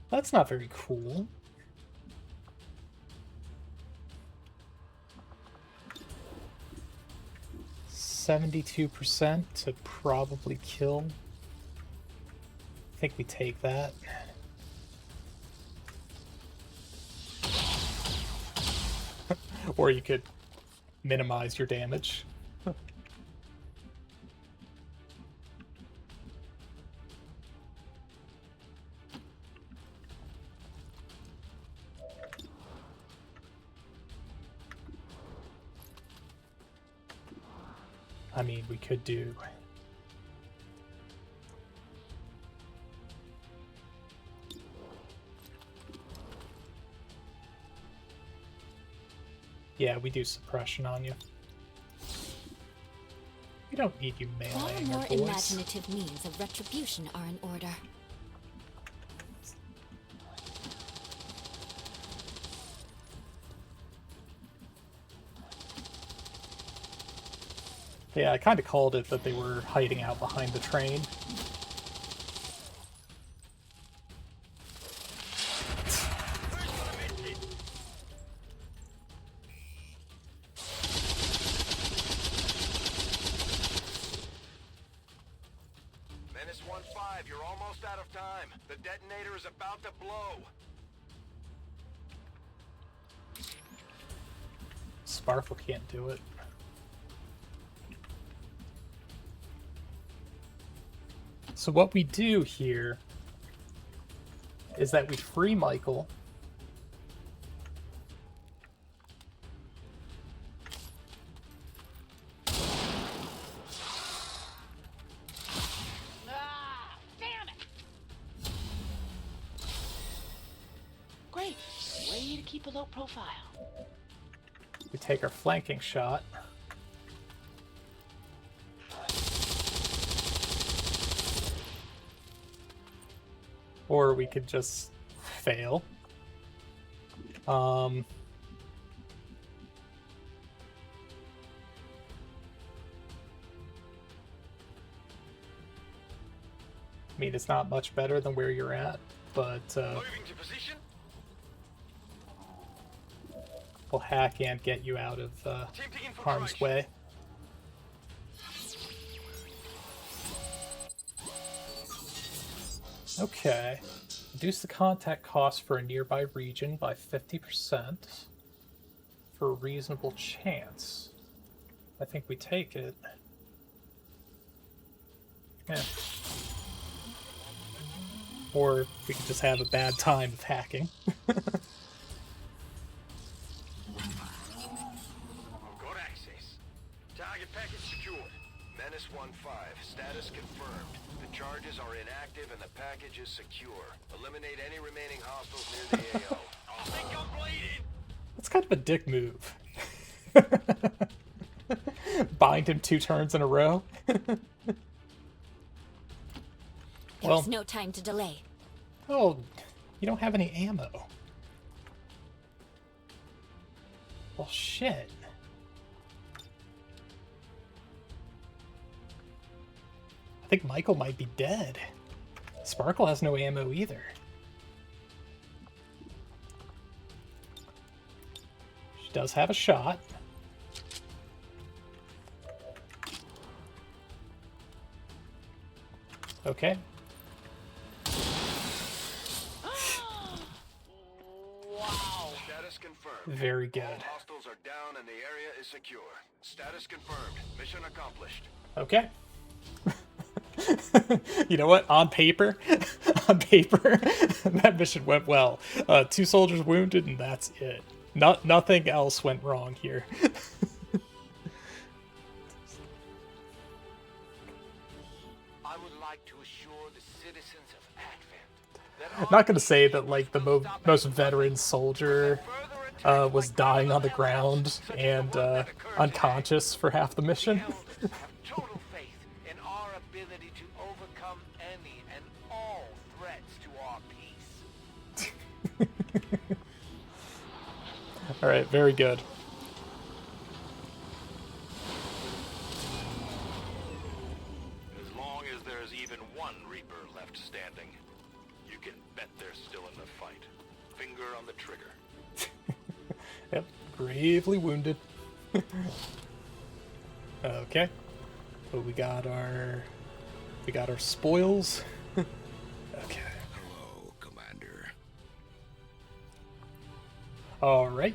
That's not very cool. %72% to probably kill. I think we take that. Or you could minimize your damage. I mean, we could do... Yeah, we do suppression on you. We don't need you All meleeing more our boys. imaginative means of retribution are in order. Yeah, I kind of called it that they were hiding out behind the train. Menace 1-5, you're almost out of time. The detonator is about to blow. Sparkle can't do it. So what we do here is that we free Michael. Ah, damn it! Great. Way to keep a low profile. We take our flanking shot. Or we could just fail. I mean, it's not much better than where you're at, but Moving to position. we'll hack and get you out of Attempting harm's infiltration. way. Okay. Reduce the contact cost for a nearby region by 50% for a reasonable chance. I think we take it. Yeah. Or we could just have a bad time of hacking. Got access. Target package secured. Menace 1-5. Status confirmed. The charges are inactive and the package is secure. Eliminate any remaining hostiles near the AO. I think I'm bleeding. That's kind of a dick move. Bind him 2 turns in a row. Well, There's no time to delay. oh, you don't have any ammo. Well, shit. I think Michael might be dead. Sparkle has no ammo either. She does have a shot. Okay. Wow. Status confirmed. Very good. All hostiles are down and the area is secure. Status confirmed. Mission accomplished. Okay. You know what? On paper, that mission went well. 2 soldiers wounded, and that's it. Nothing else went wrong here. I would like to assure the citizens of Advent that I'm not gonna say that like the most veteran soldier was dying on the ground and unconscious for half the mission. have total faith in our ability to overcome any and all threats to our peace. All right, very good. As long as there's even one Reaper left standing, you can bet they're still in the fight. Finger on the trigger. Yep, gravely wounded. Okay, but we got our spoils. Okay. Hello, Commander. All right,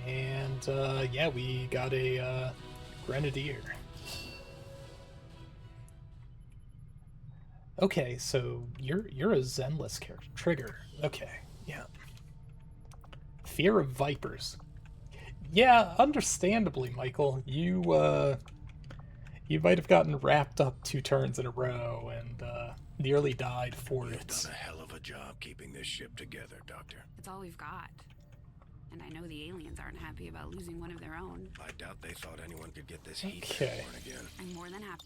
and yeah, we got a grenadier. Okay, so you're a Zenless character. Trigger. Okay, yeah. Fear of vipers. Yeah, understandably, Michael. You might have gotten wrapped up 2 turns in a row and nearly died for You've it. done a hell of a job keeping this ship together, Doctor. It's all we've got. And I know the aliens aren't happy about losing one of their own. I doubt they thought anyone could get this heat Okay. born again. I'm more than happy.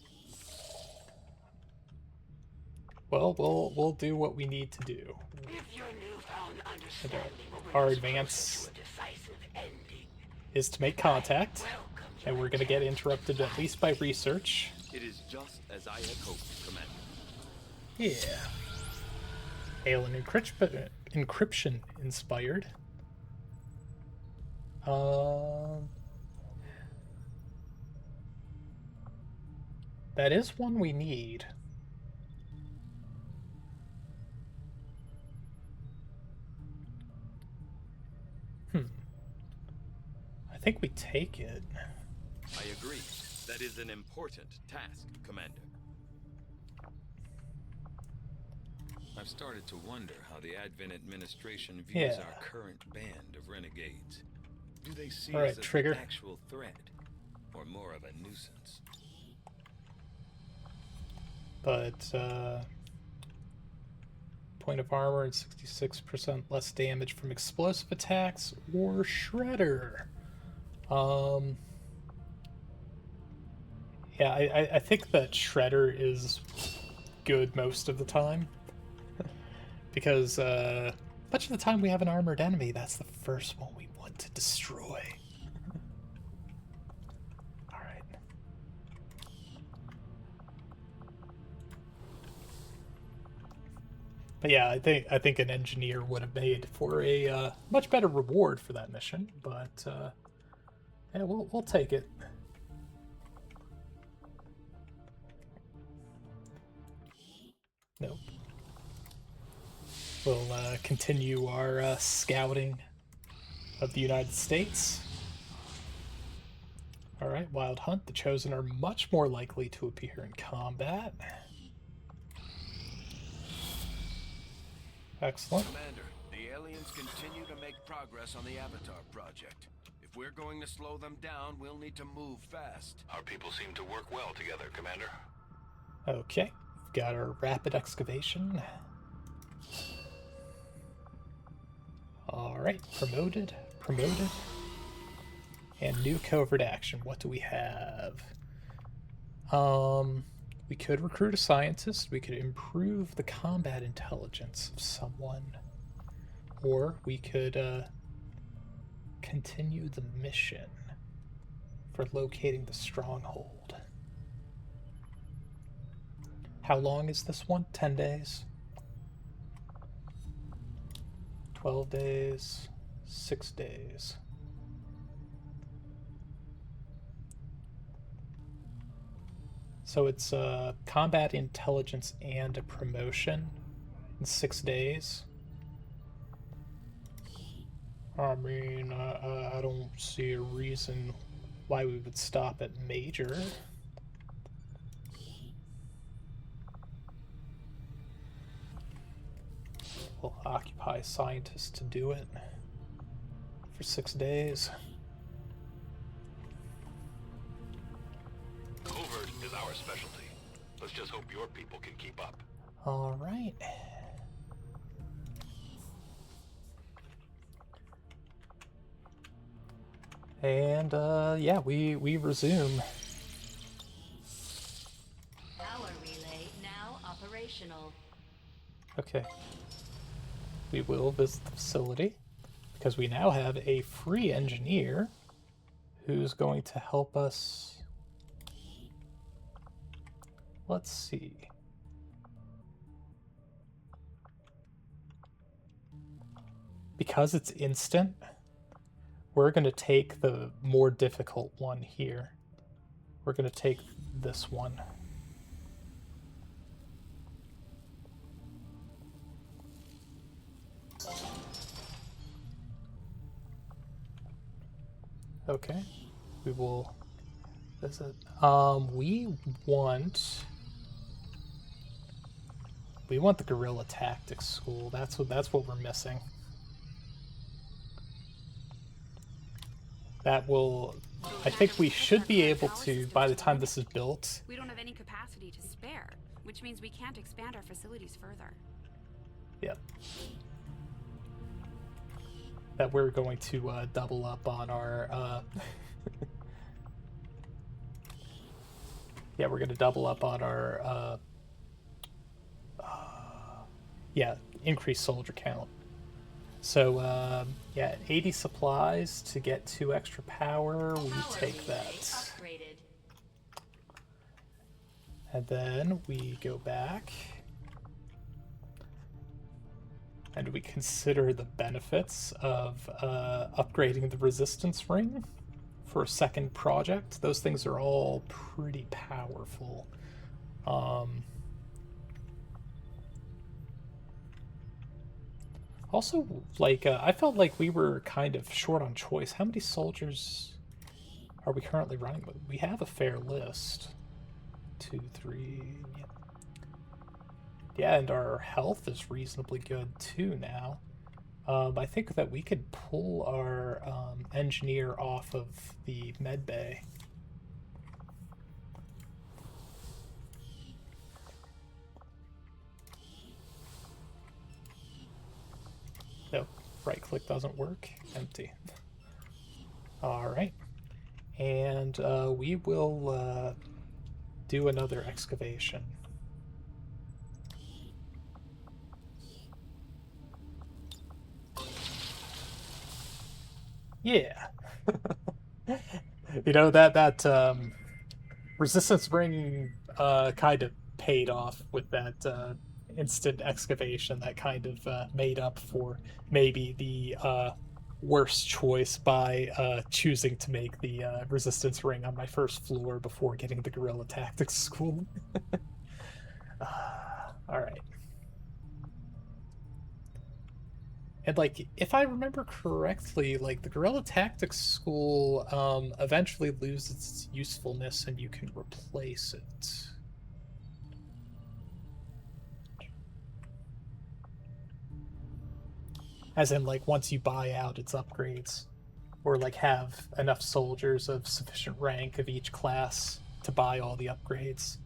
Well, we'll do what we need to do. If your newfound understanding will bring Our us advance closer to a decisive ending, is to make contact, welcome and we're going to get interrupted at least by research. It is just as I had hoped, Commander. Yeah. Alien encryption inspired. That is one we need. I think we take it. I agree. That is an important task, Commander. I've started to wonder how the Advent administration views Yeah. our current band of renegades. Do they see All right, us as Trigger. an actual threat, or more of a nuisance? But point of armor and 66% less damage from explosive attacks, or Shredder. Yeah, I think that Shredder is good most of the time. Because much of the time we have an armored enemy, that's the first one we want to destroy. Alright. But yeah, I think an engineer would have made for a much better reward for that mission, but yeah, we'll take it. Nope. We'll continue our scouting of the United States. Alright, Wild Hunt. The Chosen are much more likely to appear in combat. Excellent. Commander, the aliens continue to make progress on the Avatar project. If we're going to slow them down, we'll need to move fast. Our people seem to work well together, Commander. Okay, we've got our rapid excavation. Alright, promoted. And new covert action. What do we have? We could recruit a scientist. We could improve the combat intelligence of someone. Or we could continue the mission for locating the stronghold. How long is this one? 10 days? 12 days? 6 days? So it's combat intelligence and a promotion in 6 days. I mean, I don't see a reason why we would stop at major. We'll occupy scientists to do it for 6 days. Covert is our specialty. Let's just hope your people can keep up. All right. And yeah, we resume. Power relay now operational. Okay. We will visit the facility because we now have a free engineer who's going to help us. Let's see. Because it's instant, we're going to take the more difficult one here. We're going to take this one. Okay. We will visit. We want the guerrilla tactics school. That's what we're missing. That will, I think we should be able to, by the time this is built. We don't have any capacity to spare, which means we can't expand our facilities further. Yep. That we're going to double up on our yeah, we're going to double up on our yeah, increased soldier count. So yeah, 80 supplies to get 2 extra power. We take that. Upgraded. And then we go back and we consider the benefits of upgrading the resistance ring for a second project. Those things are all pretty powerful. Also, like, I felt like we were kind of short on choice. How many soldiers are we currently running with? We have a fair list. 2, 3, yeah. Yeah, and our health is reasonably good too now. I think that we could pull our engineer off of the med bay. right click doesn't work. Empty. Alright. And we will do another excavation. Yeah. You know, that resistance ring kind of paid off with that instant excavation. That kind of made up for maybe the worst choice by choosing to make the resistance ring on my first floor before getting the guerrilla tactics school. All right. And, like, if I remember correctly, like, the guerrilla tactics school eventually loses its usefulness and you can replace it. As in, like, once you buy out its upgrades. Or, like, have enough soldiers of sufficient rank of each class to buy all the upgrades.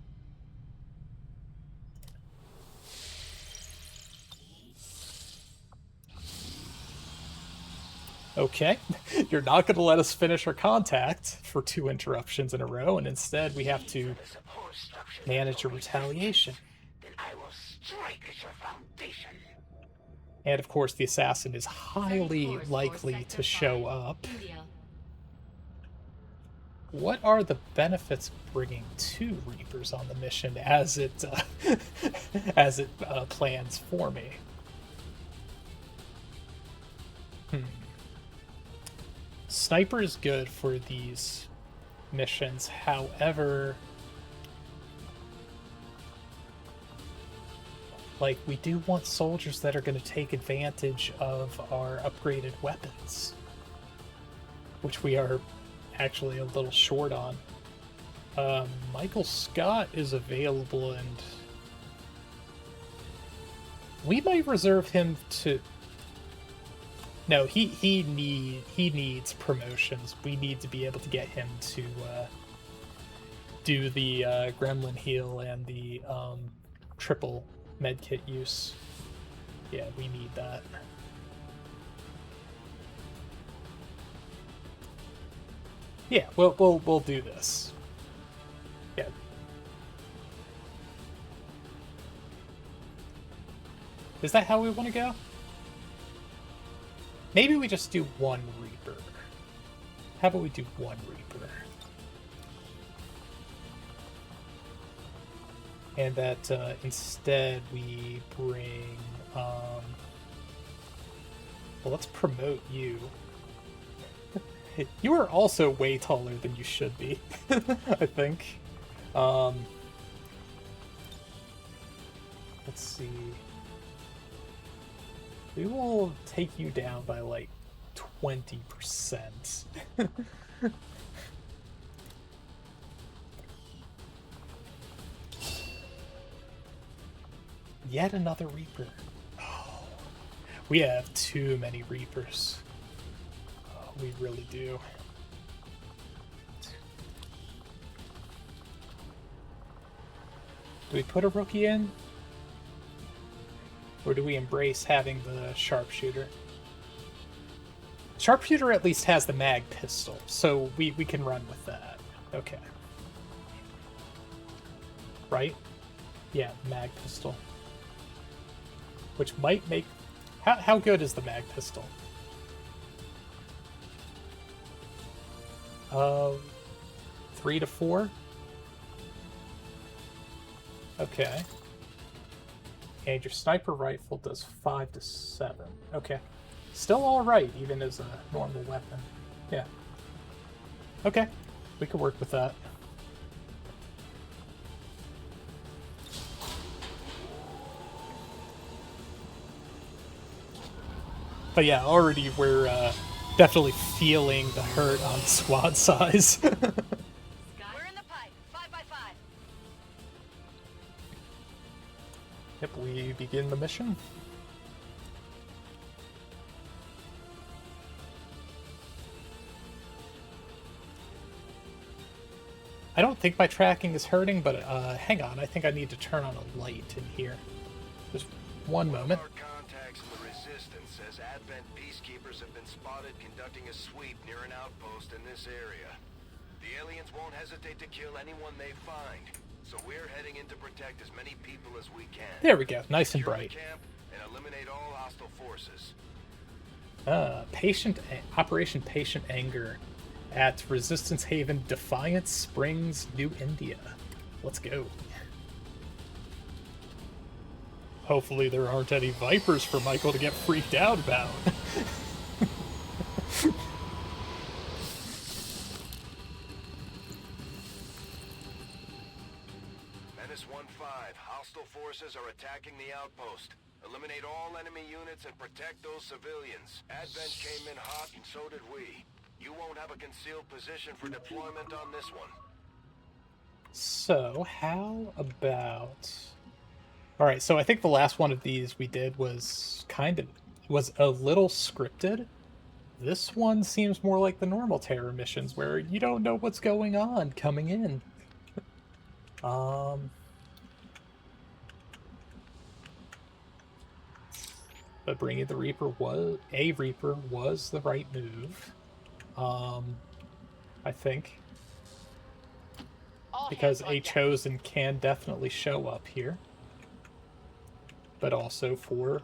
Okay, you're not going to let us finish our contact for 2 interruptions in a row, and instead we have to manage a retaliation. Then I will strike at your foundation. And of course, the assassin is highly likely to show up. What are the benefits of bringing 2 Reapers on the mission as it plans for me? Sniper is good for these missions, however, like, we do want soldiers that are going to take advantage of our upgraded weapons, which we are actually a little short on. Michael Scott is available, and we might reserve him to... No, he needs promotions. We need to be able to get him to do the gremlin heal and the triple medkit use. Yeah, we need that. Yeah, we'll do this. Yeah. Is that how we want to go? Maybe we just do 1 Reaper. How about we do 1 Reaper? And that instead we bring... well, let's promote you. You are also way taller than you should be, I think. Let's see... We will take you down by, like, 20%. Yet another Reaper. Oh, we have too many Reapers. Oh, we really do. Do we put a rookie in? Or do we embrace having the sharpshooter? Sharpshooter at least has the mag pistol, so we can run with that. Okay. Right? Yeah, mag pistol. Which might make... How good is the mag pistol? 3 to 4? Okay. And your sniper rifle does 5 to 7. Okay. Still alright, even as a normal weapon. Yeah. Okay. We could work with that. But yeah, already we're definitely feeling the hurt on squad size. We're in the pipe. 5 by 5. Yep, we begin the mission. I don't think my tracking is hurting, but hang on, I think I need to turn on a light in here. Just one moment. Our contacts in the Resistance says Advent peacekeepers have been spotted conducting a sweep near an outpost in this area. The aliens won't hesitate to kill anyone they find, so we're heading in to protect as many people as we can. There we go. Nice and Secure the bright. camp and eliminate all hostile forces. Operation Patient Anger at Resistance Haven, Defiance Springs, New India. Let's go. Hopefully there aren't any vipers for Michael to get freaked out about. Menace 1-5, hostile forces are attacking the outpost. Eliminate all enemy units and protect those civilians. Advent came in hot and so did we. You won't have a concealed position for deployment on this one. So, how about... Alright, so I think the last one of these we did was a little scripted. This one seems more like the normal terror missions where you don't know what's going on coming in. But bringing the Reaper was the right move. I think. Because a Chosen can definitely show up here. But also for,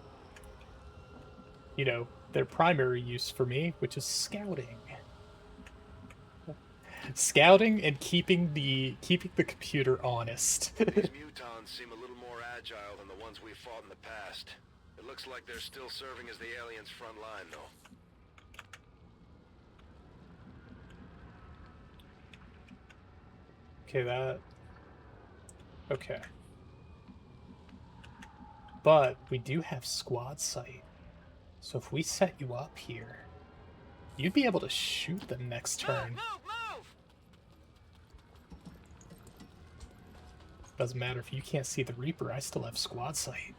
you know, their primary use for me, which is scouting. Scouting and keeping the computer honest. These mutons seem a little more agile than the ones we fought in the past. It looks like they're still serving as the aliens' front line, though. Okay. But we do have squad sight. So if we set you up here, you'd be able to shoot them next turn. Move! Doesn't matter if you can't see the Reaper, I still have squad sight.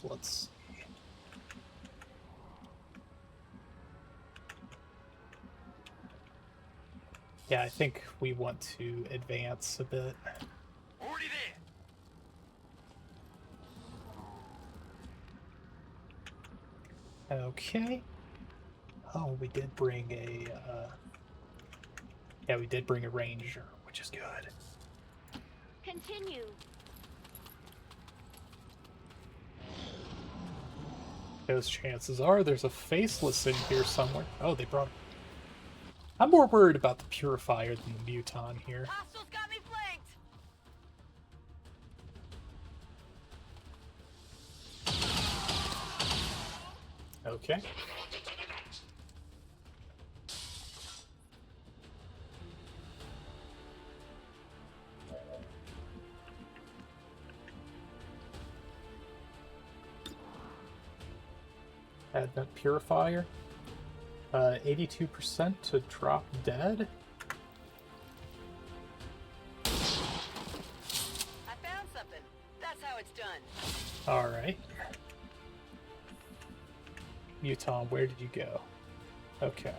Let's see. Yeah, I think we want to advance a bit. Already there! Okay. Oh, we did bring a, yeah, we did bring a ranger, which is good. Continue. Those chances are there's a faceless in here somewhere. Oh, they brought... I'm more worried about the Purifier than the Muton here. Hostiles got me flanked. Okay. Advent Purifier. 82% to drop dead. I found something. That's how it's done. Alright. Muton, where did you go? Okay.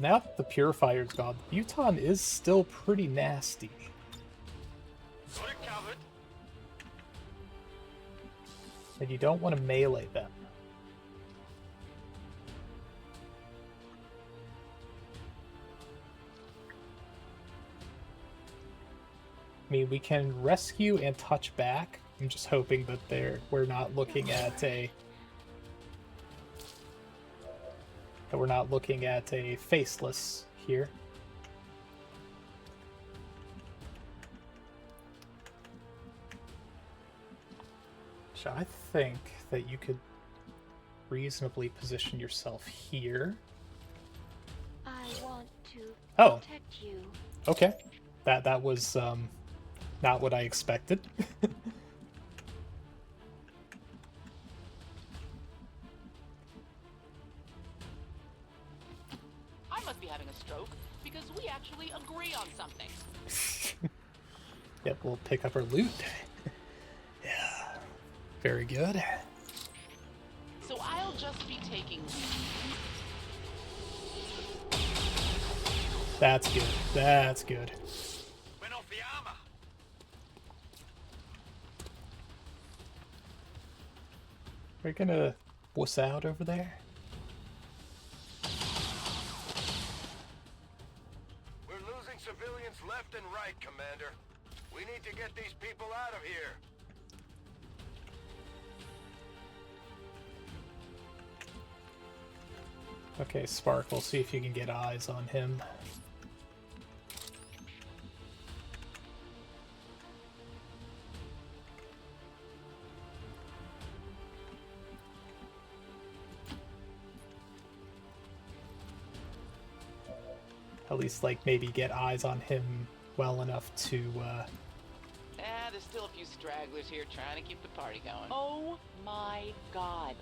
Now that the Purifier's gone, the Muton is still pretty nasty. Got it covered. And you don't want to melee them. I mean, we can rescue and touch back. I'm just hoping that we're not looking at a... that we're not looking at a faceless here. So I think that you could reasonably position yourself here. I want to protect you. Okay. That was not what I expected. Must be having a stroke because we actually agree on something. Yep, we'll pick up our loot. Yeah. Very good. So I'll just be taking... That's good. That's good. Went off the armor. We're gonna wuss out over there. We're losing civilians left and right, Commander. We need to get these people out of here. Okay, Sparkle, see if you can get eyes on him. At least, like, maybe get eyes on him well enough to, There's still a few stragglers here trying to keep the party going. Oh my god.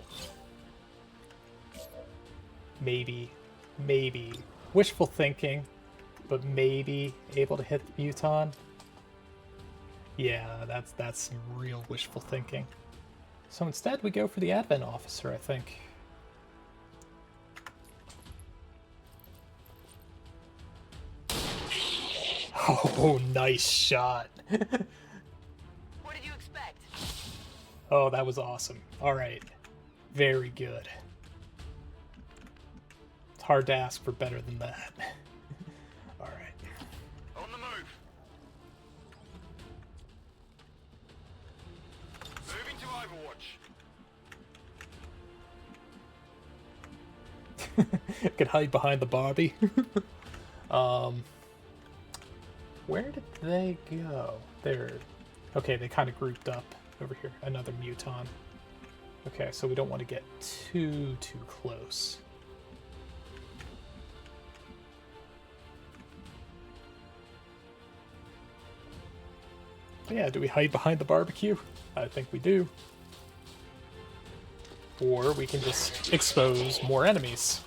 maybe, wishful thinking, but maybe able to hit the Muton. Yeah, that's some real wishful thinking. So instead, we go for the Advent Officer, I think. Oh, nice shot. What did you expect? Oh, that was awesome. All right. Very good. It's hard to ask for better than that. All right. On the move. Moving to Overwatch. Could hide behind the Barbie. Where did they go? They're... Okay, they kind of grouped up over here. Another Muton. Okay, so we don't want to get too close. But yeah, do we hide behind the barbecue? I think we do. Or we can just expose more enemies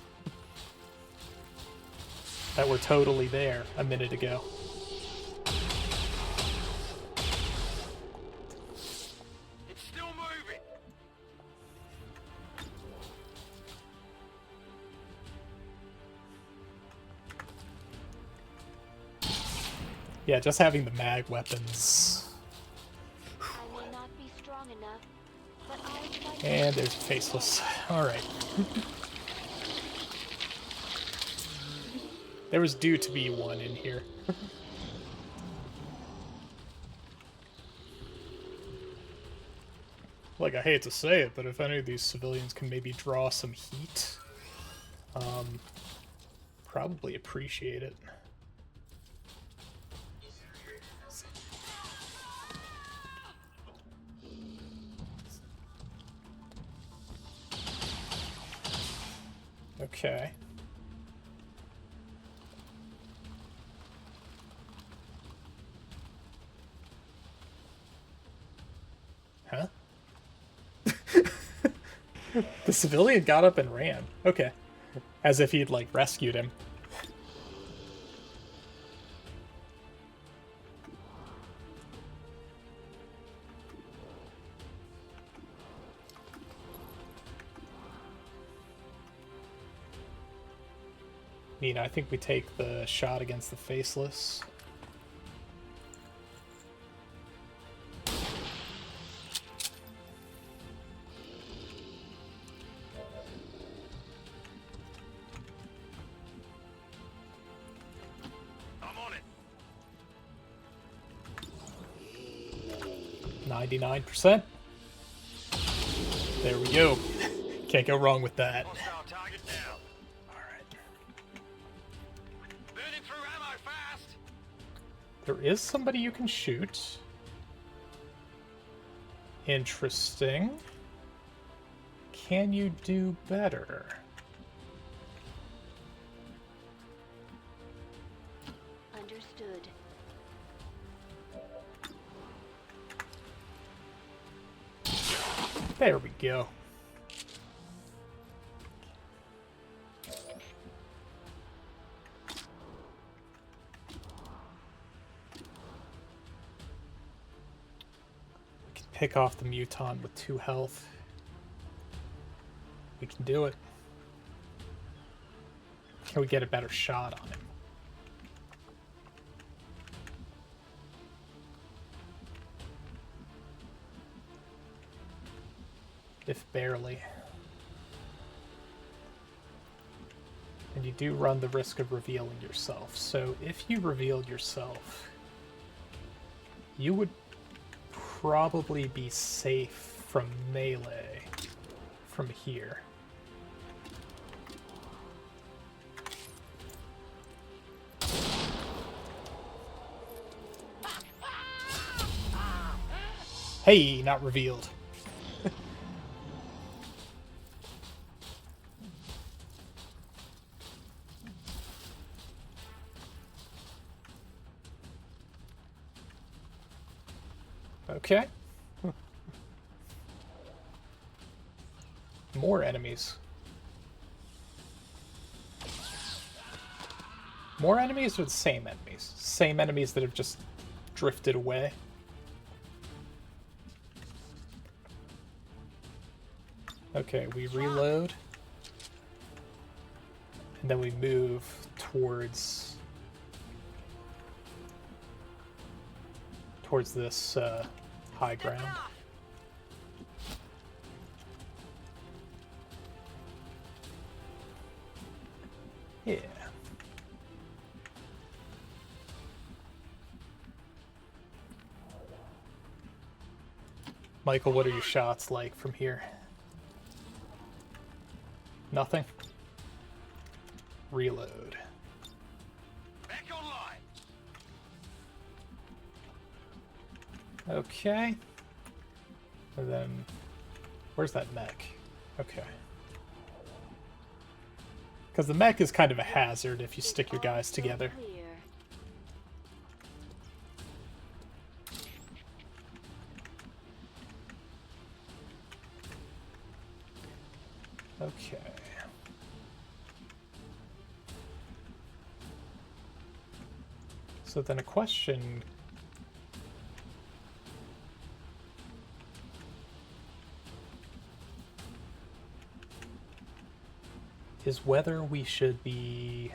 that were totally there a minute ago. It's still moving. Yeah, just having the mag weapons. I may not be strong enough, but I'll fight. And there's Faceless. Alright. There was due to be one in here. Like, I hate to say it, but if any of these civilians can maybe draw some heat, probably appreciate it. Okay. Huh? The civilian got up and ran. Okay. As if he'd, like, rescued him. I think we take the shot against the Faceless. I'm on it. 99%. There we go. Can't go wrong with that. Hostile target down. Alright. Burning through ammo fast. There is somebody you can shoot. Interesting. Can you do better? Understood. There we go. pick off the muton with 2 health. We can do it. Can we get a better shot on him? If barely. And you do run the risk of revealing yourself. So if you revealed yourself, you would probably be safe from melee from here. Hey, not revealed. Okay. More enemies. More enemies or the same enemies? Same enemies that have just drifted away. Okay, we reload. And then we move towards this high ground. Yeah. Michael, what are your shots like from here? Nothing? Reload. Back online. Okay. And then, where's that mech? Okay. Because the mech is kind of a hazard if you stick your guys together. Okay. So then a question is whether we should be...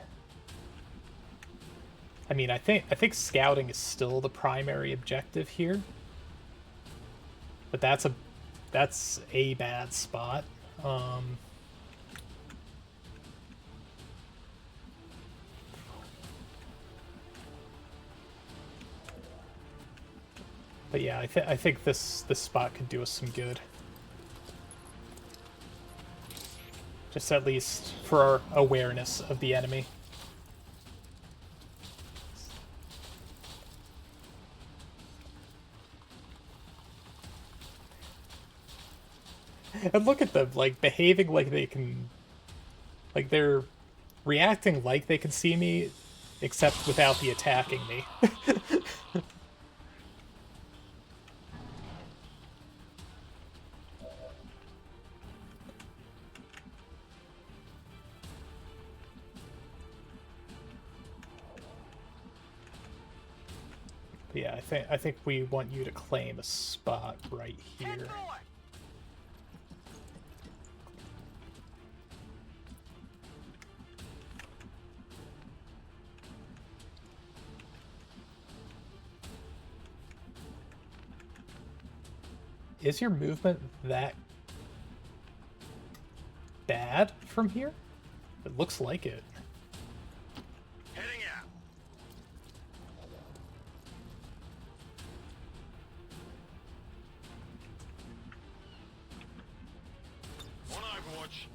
I mean, I think scouting is still the primary objective here. But that's a bad spot. But yeah, I think this spot could do us some good. Just at least for our awareness of the enemy. And look at them, like, behaving like they can... Like, they're reacting like they can see me, except without the attacking me. Yeah, I think we want you to claim a spot right here. Is your movement that bad from here? It looks like it. Heading out. On Overwatch.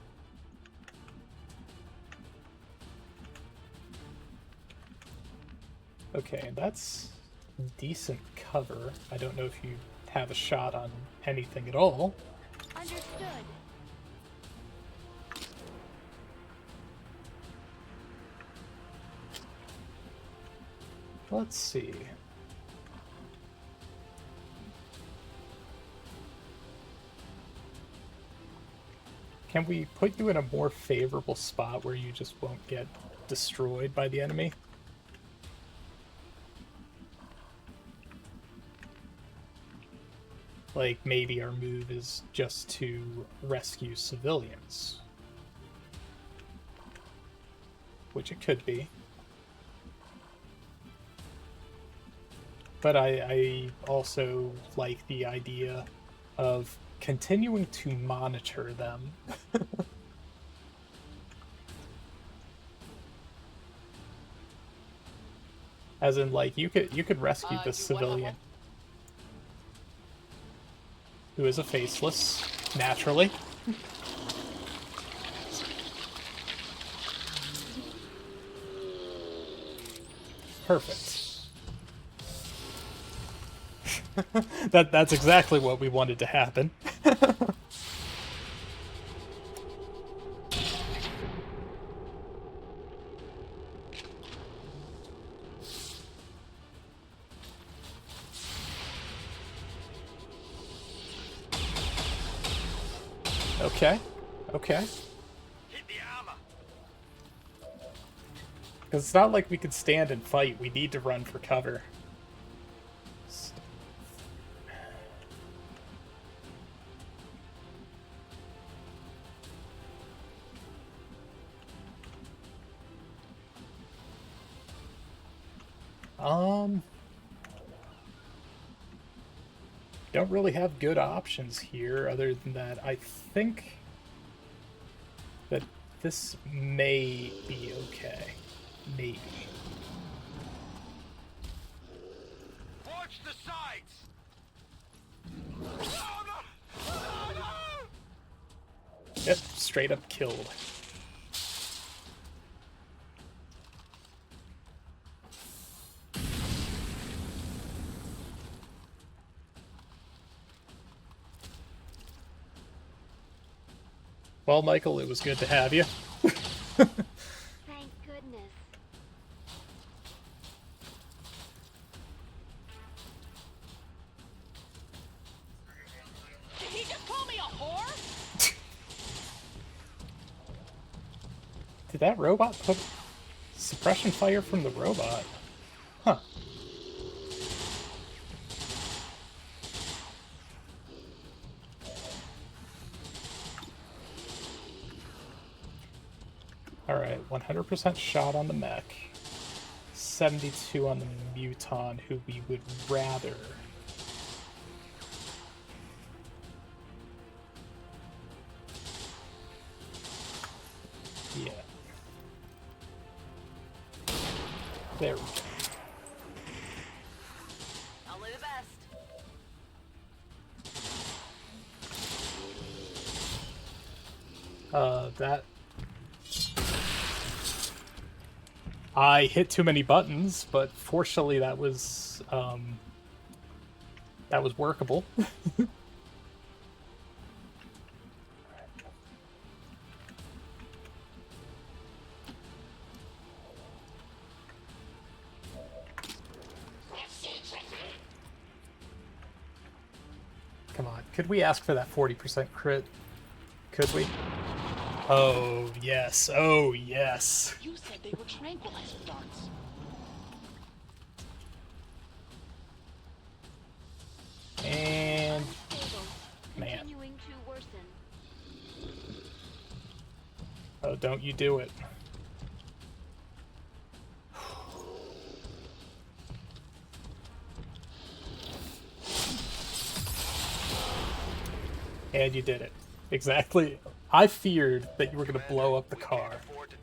Okay, that's decent cover. I don't know if you have a shot on anything at all. Understood. Let's see. Can we put you in a more favorable spot where you just won't get destroyed by the enemy? like maybe our move is just to rescue civilians. Which it could be. But I also like the idea of continuing to monitor them. As in, like, you could rescue this civilian who is a faceless, naturally. Perfect. That's exactly what we wanted to happen. Okay. Okay. Because it's not like we could stand and fight. We need to run for cover. Don't really have good options here other than that. I think that this may be okay. Maybe. Watch the sides! Yep, straight up killed. Well, Michael, it was good to have you. Thank goodness. Did he just call me a whore? Did that robot put suppression fire from the robot? Huh. Alright, 100% shot on the mech. 72 on the muton, who we would rather. Yeah. There we go. Only the best. That... I hit too many buttons, but fortunately that was workable. Come on, could we ask for that 40% crit? Could we? Oh, yes. Oh, yes. You said they were tranquilizer darts. And... Unstable. Man. Continuing to worsen. Oh, don't you do it. And you did it. Exactly. I feared that you were going to blow up the car,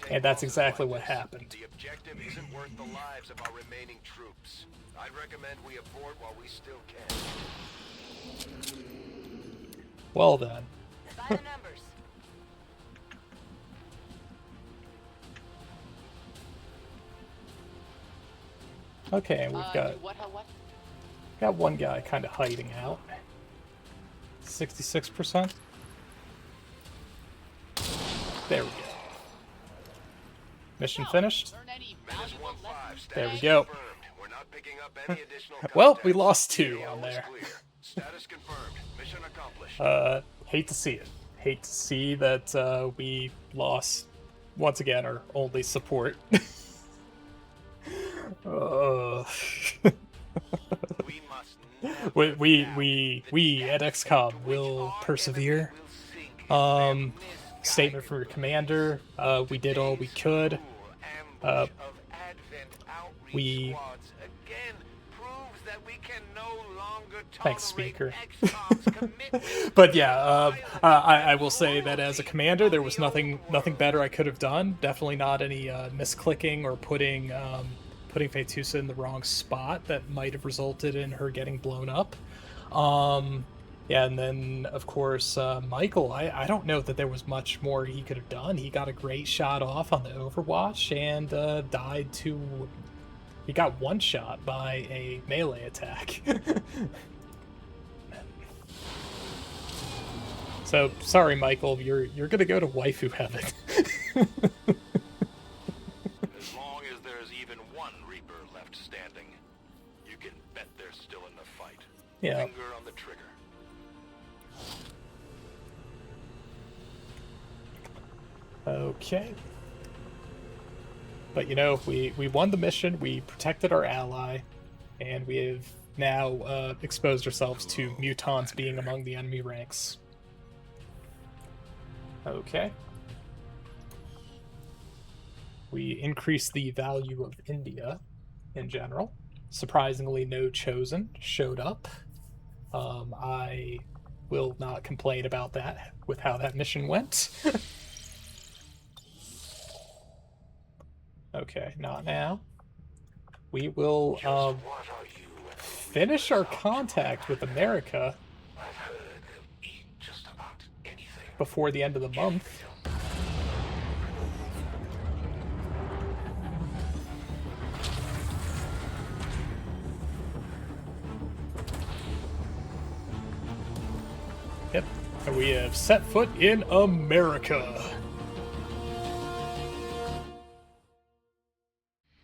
and that's exactly what happened. The objective isn't worth the lives of our remaining troops. I'd recommend we abort while we still can. Well then. By the numbers. Okay, and we've got got one guy kind of hiding out. 66%. There we go. Mission finished. There we go. We're not picking up any additional Well, we lost 2 on there. Status confirmed. Mission accomplished. Hate to see it. Hate to see that we lost, once again, our only support. We must we at XCOM will persevere. Statement from your commander. We did all we could. We. Thanks, speaker. But yeah, I will say that as a commander, there was nothing better I could have done. Definitely not any misclicking or putting Fetusa in the wrong spot that might have resulted in her getting blown up. Yeah, and then of course Michael. I don't know that there was much more he could have done. He got a great shot off on the Overwatch and died to. He got one shot by a melee attack. So sorry, Michael. You're gonna go to waifu heaven. As long as there's even one Reaper left standing, you can bet they're still in the fight. Yeah. Finger on the trigger. Okay. But you know, we won the mission, we protected our ally, and we have now exposed ourselves to mutons being among the enemy ranks. Okay. We increased the value of India in general. Surprisingly, no Chosen showed up. I will not complain about that with how that mission went. Okay, not now. We will finish our contact with America before the end of the month. Yep, and we have set foot in America.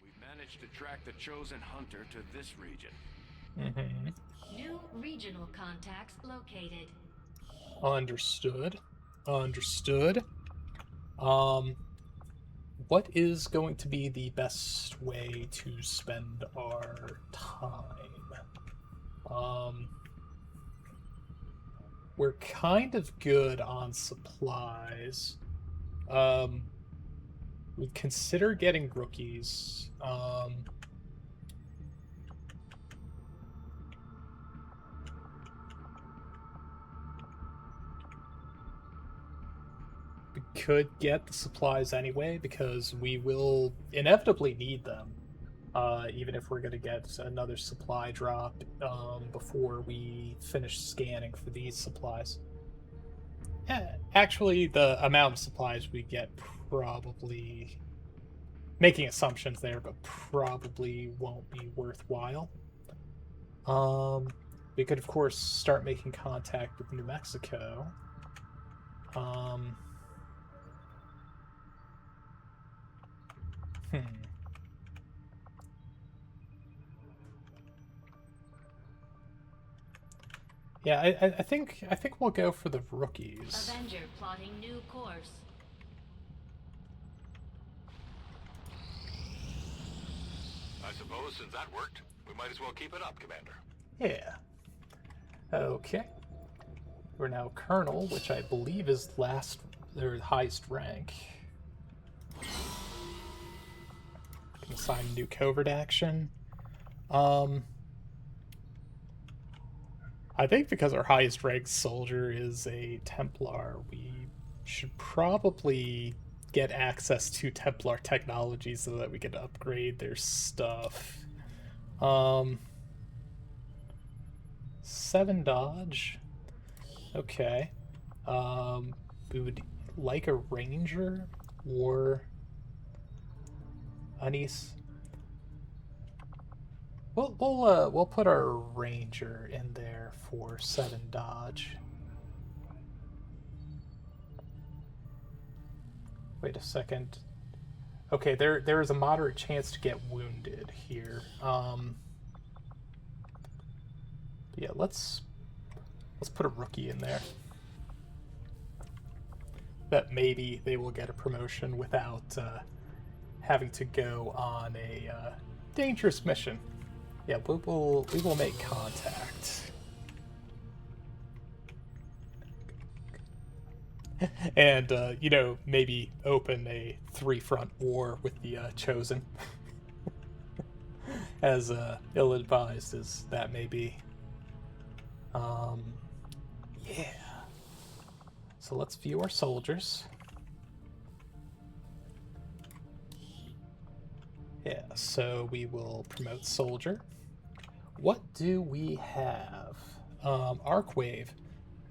We've managed to track the chosen hunter to this region. New regional contacts located. Understood. Understood. What is going to be the best way to spend our time? We're kind of good on supplies. We'd consider getting rookies. We could get the supplies anyway, because we will inevitably need them, even if we're going to get another supply drop before we finish scanning for these supplies. Actually, the amount of supplies we get probably, making assumptions there, but probably won't be worthwhile. We could, of course, start making contact with New Mexico. Yeah, I think we'll go for the rookies. Avenger plotting new course. I suppose since that worked, we might as well keep it up, Commander. Yeah. Okay. We're now Colonel, which I believe is their highest rank. Can assign new covert action. I think because our highest ranked soldier is a Templar, we should probably get access to Templar technology so that we can upgrade their stuff. 7 dodge. Okay. We would like a ranger or Anis. We'll put our ranger in there for 7 dodge. Wait a second. Okay, there is a moderate chance to get wounded here. Yeah, let's put a rookie in there. That maybe they will get a promotion without having to go on a dangerous mission. Yeah, we will make contact. And, you know, maybe open a 3-front war with the Chosen. As ill-advised as that may be. Yeah. So let's view our soldiers. Yeah, so we will promote soldier. What do we have? Arc wave.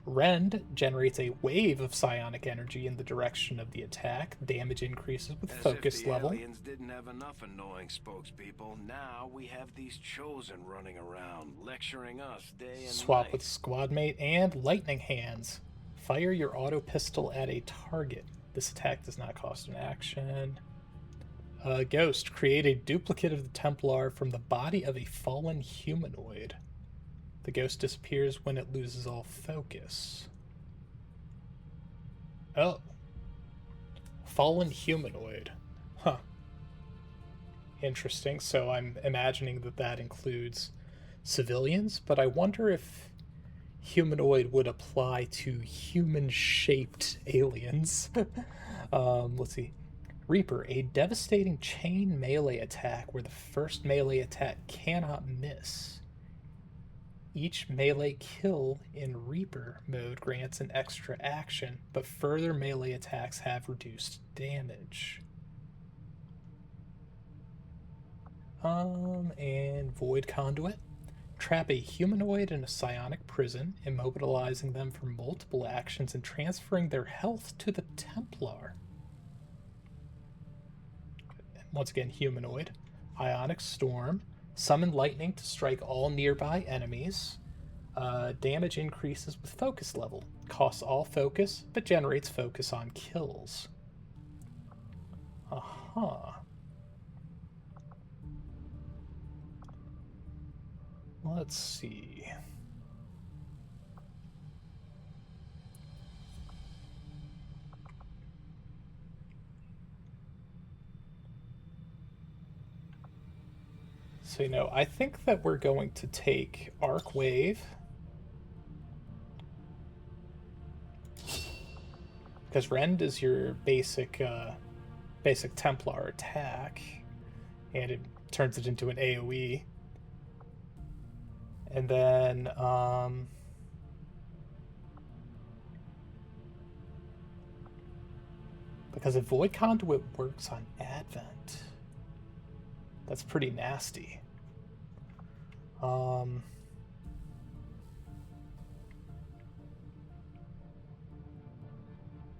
Rend generates a wave of psionic energy in the direction of the attack. Damage increases with focus level. As if the aliens didn't have enough annoying spokespeople, now we have these Chosen running around, lecturing us day and Swap night. with squad mate and lightning hands. Fire your auto pistol at a target. This attack does not cost an action. Ghost. Create a duplicate of the Templar from the body of a fallen humanoid. The ghost disappears when it loses all focus. Oh. Fallen humanoid. Huh. Interesting. So I'm imagining that that includes civilians, but I wonder if humanoid would apply to human-shaped aliens. Let's see. Reaper, a devastating chain melee attack where the first melee attack cannot miss. Each melee kill in Reaper mode grants an extra action, but further melee attacks have reduced damage. And Void Conduit. Trap a humanoid in a psionic prison, immobilizing them for multiple actions and transferring their health to the Templar. Once again, humanoid. Ionic Storm. Summon lightning to strike all nearby enemies. Damage increases with focus level. Costs all focus, but generates focus on kills. Aha. Let's see. So, you know, I think that we're going to take Arc Wave. Because Rend is your basic Templar attack. And it turns it into an AoE. And then, because if Void Conduit works on Advent, that's pretty nasty.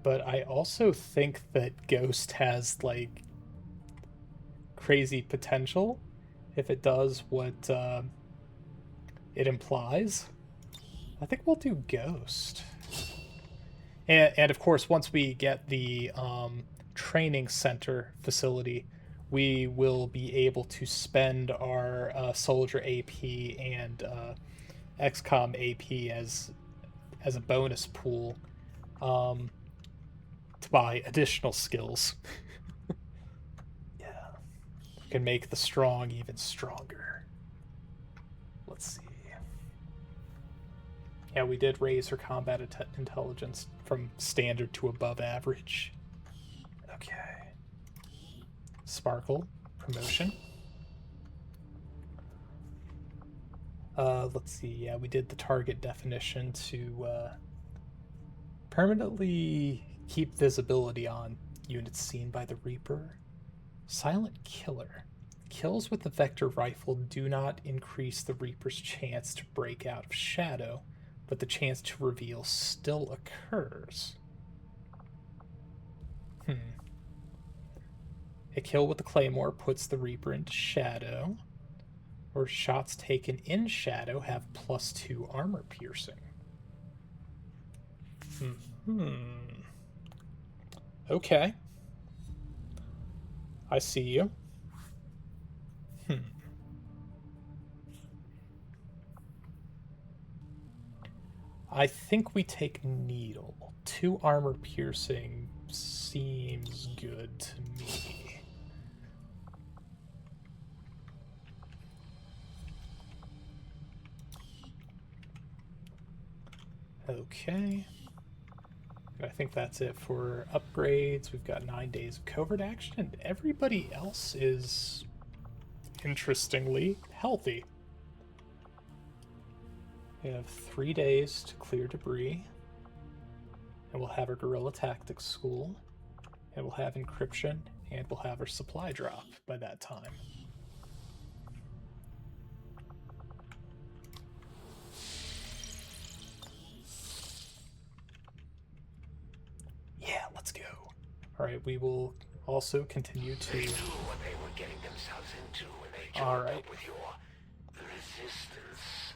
But I also think that Ghost has, like, crazy potential if it does what it implies. I think we'll do Ghost. And of course, once we get the training center facility, we will be able to spend our soldier AP and XCOM AP as a bonus pool to buy additional skills. Yeah. We can make the strong even stronger. Let's see. Yeah, we did raise her combat intelligence from standard to above average. Okay. Sparkle, promotion. Let's see. Yeah, we did the target definition to permanently keep visibility on units seen by the Reaper. Silent Killer. Kills with the Vector Rifle do not increase the Reaper's chance to break out of shadow, but the chance to reveal still occurs. A kill with the Claymore puts the Reaper into shadow, or shots taken in shadow have +2 armor piercing. Okay. I see you. I think we take Needle. 2 armor piercing seems good to me. Okay. And I think that's it for upgrades. We've got 9 days of covert action, and everybody else is, interestingly, healthy. We have 3 days to clear debris, and we'll have our guerrilla tactics school, and we'll have encryption, and we'll have our supply drop by that time. Yeah, let's go. Alright, we will also continue to... They knew what they were getting themselves into when they joined up with your resistance.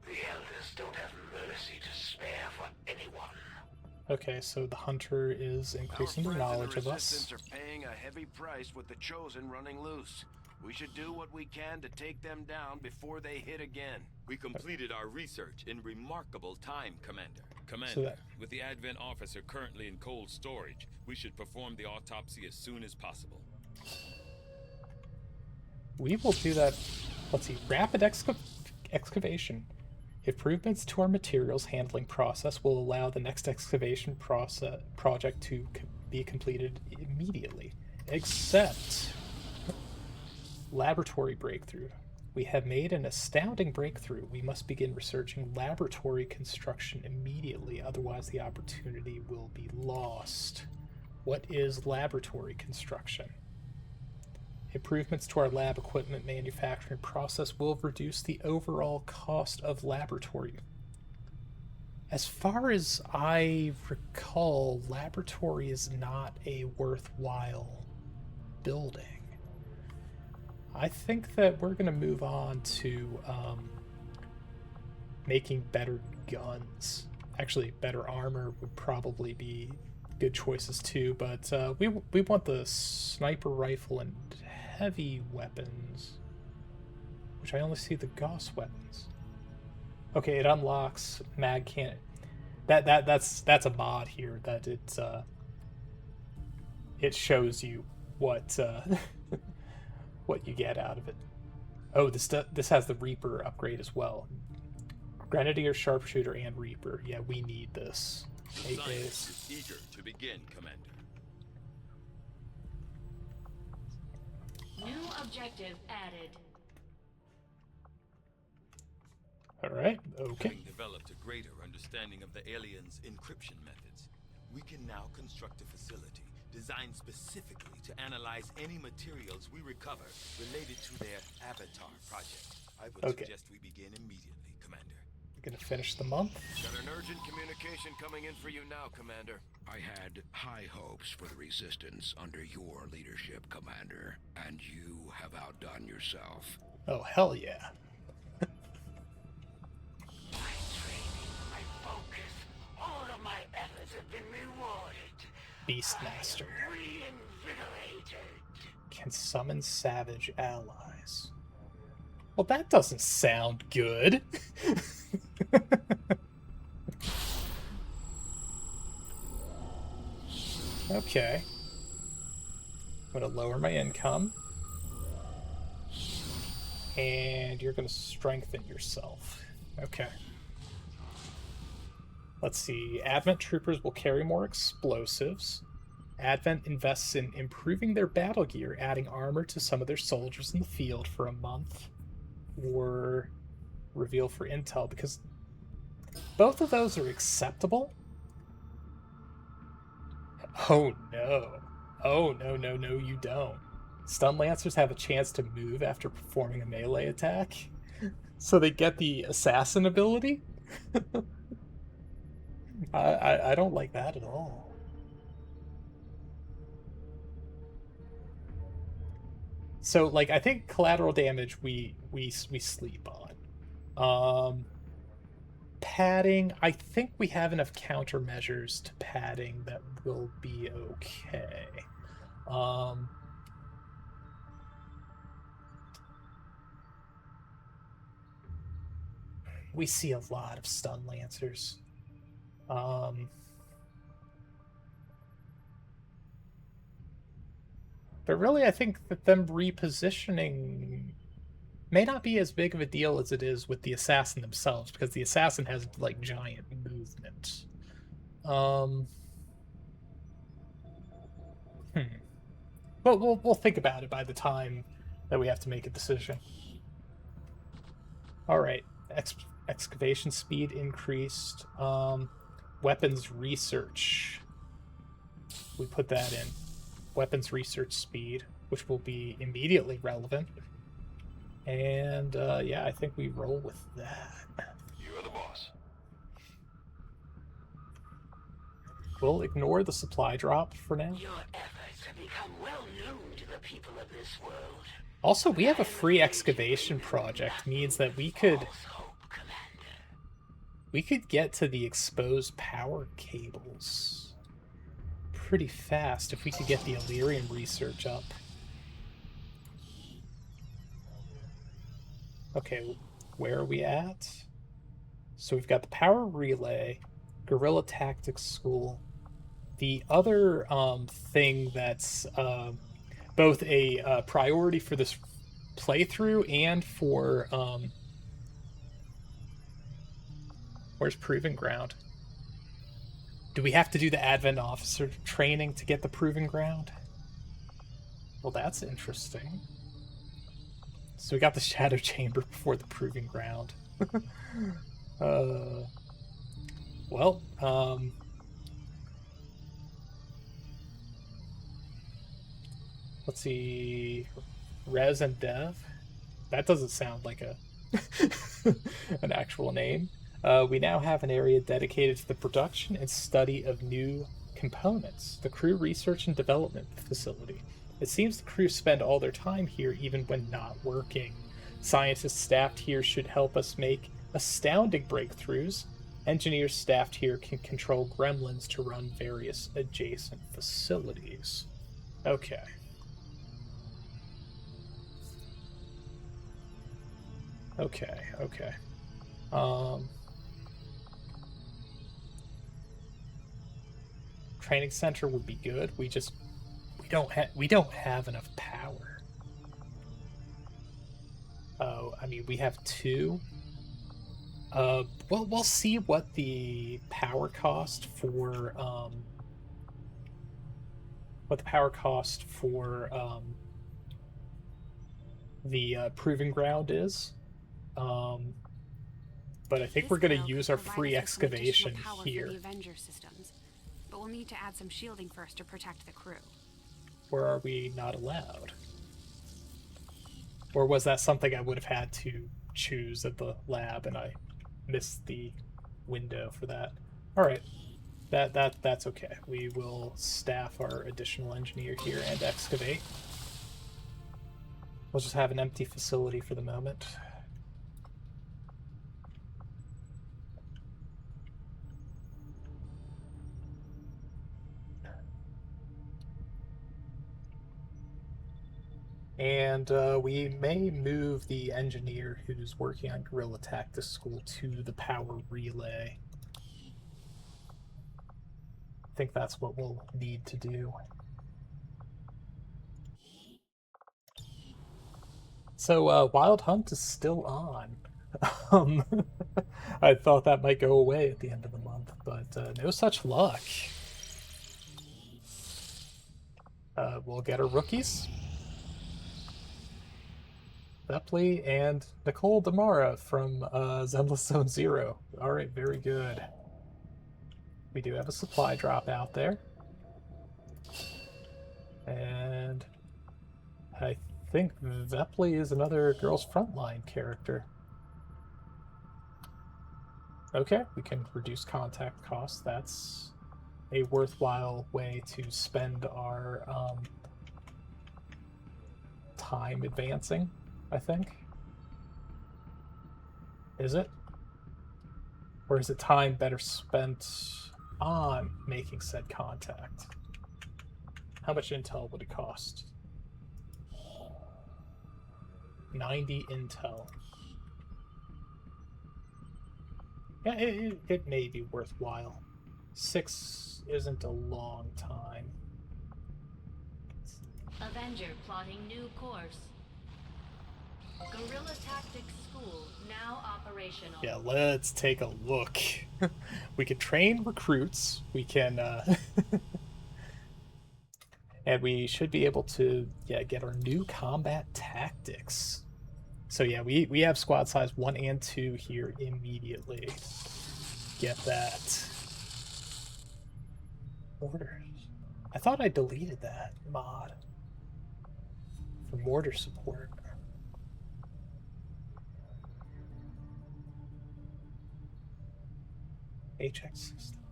The elders don't have mercy to spare for anyone. Okay, so the hunter is increasing their knowledge of us. Resistance are paying a heavy price with the Chosen running loose. We should do what we can to take them down before they hit again. We completed our research in remarkable time, Commander. Commander, with the Advent officer currently in cold storage, we should perform the autopsy as soon as possible. We will do that. Let's see. Rapid excavation. Improvements to our materials handling process will allow the next excavation project to be completed immediately. Except laboratory breakthrough. We have made an astounding breakthrough. We must begin researching laboratory construction immediately, otherwise the opportunity will be lost. What is laboratory construction? Improvements to our lab equipment manufacturing process will reduce the overall cost of laboratory. As far as I recall, laboratory is not a worthwhile building. I think that we're going to move on to making better guns. Actually, better armor would probably be good choices too, but we want the sniper rifle and heavy weapons, which I only see the Gauss weapons. Okay, it unlocks mag cannon. That's a mod here that it shows you what what you get out of it. Oh, this has the Reaper upgrade as well. Grenadier, Sharpshooter, and Reaper. Yeah, we need this. Science is eager to begin, Commander. New objective added. Alright, okay. Having developed a greater understanding of the aliens' encryption methods, we can now construct a facility designed specifically to analyze any materials we recover related to their Avatar project. I would suggest we begin immediately, Commander. We're gonna finish the month. Got an urgent communication coming in for you now, Commander. I had high hopes for the Resistance under your leadership, Commander, and you have outdone yourself. Oh, hell yeah. My training, my focus, all of my efforts have been rewarded. Beastmaster. Reinvigorated. Can summon savage allies. Well, that doesn't sound good. Okay. I'm going to lower my income. And you're going to strengthen yourself. Okay. Let's see. Advent troopers will carry more explosives. Advent invests in improving their battle gear, adding armor to some of their soldiers in the field for a month. Or reveal for intel, because both of those are acceptable. Oh no. Oh no, you don't. Stun Lancers have a chance to move after performing a melee attack. So they get the assassin ability? I don't like that at all. So, like, I think collateral damage we sleep on. Padding, I think we have enough countermeasures to padding that will be okay. We see a lot of Stun Lancers. But really, I think that them repositioning may not be as big of a deal as it is with the assassin themselves, because the assassin has like giant movement. But we'll think about it by the time that we have to make a decision. All right, excavation speed increased. Weapons research. We put that in. Weapons research speed, which will be immediately relevant. And yeah, I think we roll with that. You're the boss. We'll ignore the supply drop for now. Your efforts have become well known to the people of this world. Also, we have a free excavation project, means that we could get to the exposed power cables pretty fast if we could get the Illyrian research up. Okay, where are we at? So we've got the power relay, guerrilla tactics school. The other thing that's both a priority for this playthrough and for where's Proving Ground? Do we have to do the Advent Officer training to get the Proving Ground? Well, that's interesting. So we got the Shadow Chamber before the Proving Ground. Well, let's see. Res and Dev. That doesn't sound like a an actual name. We now have an area dedicated to the production and study of new components, the crew research and development facility. It seems the crew spend all their time here even when not working. Scientists staffed here should help us make astounding breakthroughs. Engineers staffed here can control gremlins to run various adjacent facilities. Okay. Okay. Training center would be good. We don't have enough power. Oh, I mean, we have 2. We'll see what the power cost for the Proving Ground is. But I think we're going to use our free excavation here. But we'll need to add some shielding first to protect the crew. Or are we not allowed? Or was that something I would have had to choose at the lab and I missed the window for that? Alright. That's okay. We will staff our additional engineer here and excavate. We'll just have an empty facility for the moment. And we may move the engineer who's working on Guerrilla Tactics School to the power relay. I think that's what we'll need to do. So Wild Hunt is still on. I thought that might go away at the end of the month, but no such luck. We'll get our rookies. Bepley and Nicole Damara from Zenless Zone Zero. Alright, very good. We do have a supply drop out there. And I think Vepley is another Girls Frontline character. Okay, we can reduce contact costs. That's a worthwhile way to spend our time advancing, I think. Is it? Or is it time better spent on making said contact? How much intel would it cost? 90 intel. Yeah, it may be worthwhile. 6 isn't a long time. Avenger plotting new course. Guerrilla Tactics School now operational. Yeah, let's take a look. We can train recruits. We can, and we should be able to, get our new combat tactics. So yeah, we have squad size 1 and 2 here immediately. Get that. Orders. I thought I deleted that mod for mortar support. HX system.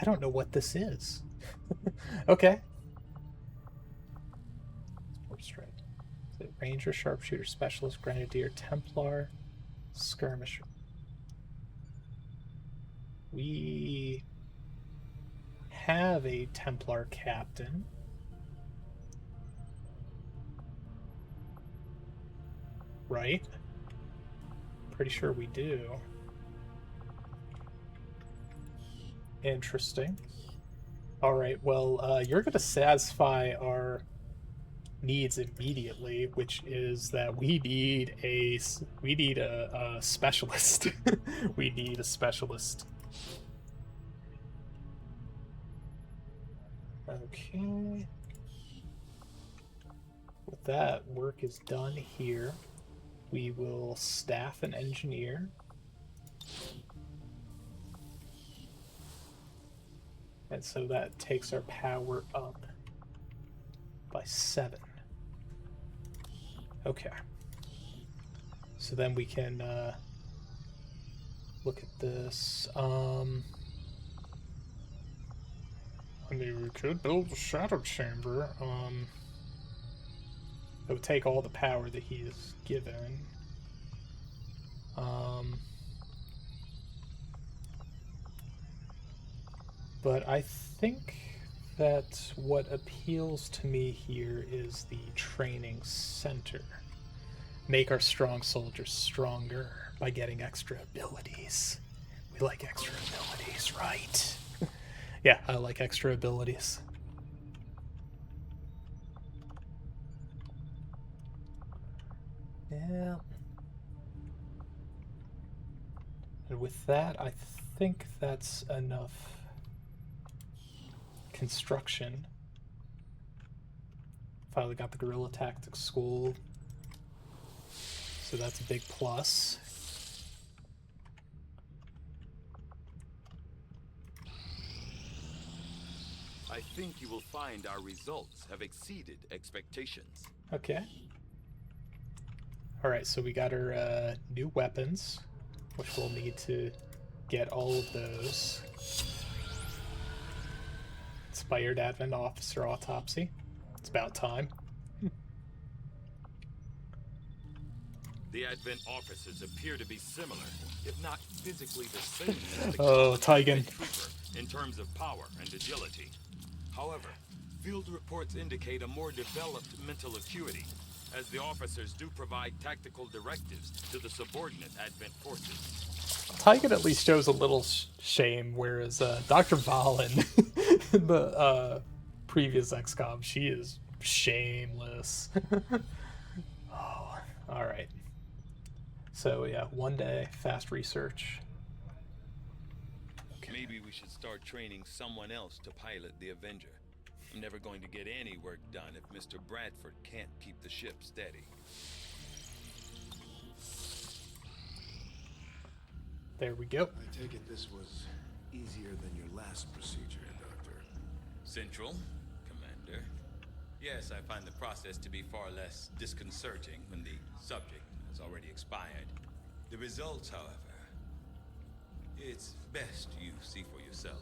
I don't know what this is. Okay. Straight. Ranger, sharpshooter, specialist, grenadier, Templar, skirmisher. We have a Templar captain. Right? Pretty sure we do. Interesting. Alright, well, you're going to satisfy our needs immediately, which is that we need a specialist. We need a specialist. Okay. With that, work is done here. We will staff an engineer. And so that takes our power up by 7. Okay. So then we can look at this. I mean, we could build a shadow chamber. It would take all the power that he is given. But I think that what appeals to me here is the training center. Make our strong soldiers stronger by getting extra abilities. We like extra abilities, right? Yeah, I like extra abilities. Yeah. And with that, I think that's enough construction. Finally got the Guerrilla Tactics School. So that's a big plus. I think you will find our results have exceeded expectations. Okay. Alright, so we got our new weapons, which we'll need to get all of those. Inspired Advent Officer Autopsy. It's about time. The Advent officers appear to be similar, if not physically the same as the Tigan. Trooper in terms of power and agility. However, field reports indicate a more developed mental acuity, as the officers do provide tactical directives to the subordinate Advent forces. Tigan at least shows a little shame, whereas Dr. Valen in the previous XCOM, she is shameless. Oh, alright. So yeah, 1 day, fast research. Okay. Maybe we should start training someone else to pilot the Avenger. I'm never going to get any work done if Mr. Bradford can't keep the ship steady. There we go. I take it this was easier than your last procedure, Doctor. Central, Commander. Yes, I find the process to be far less disconcerting when the subject has already expired. The results, however, it's best you see for yourself.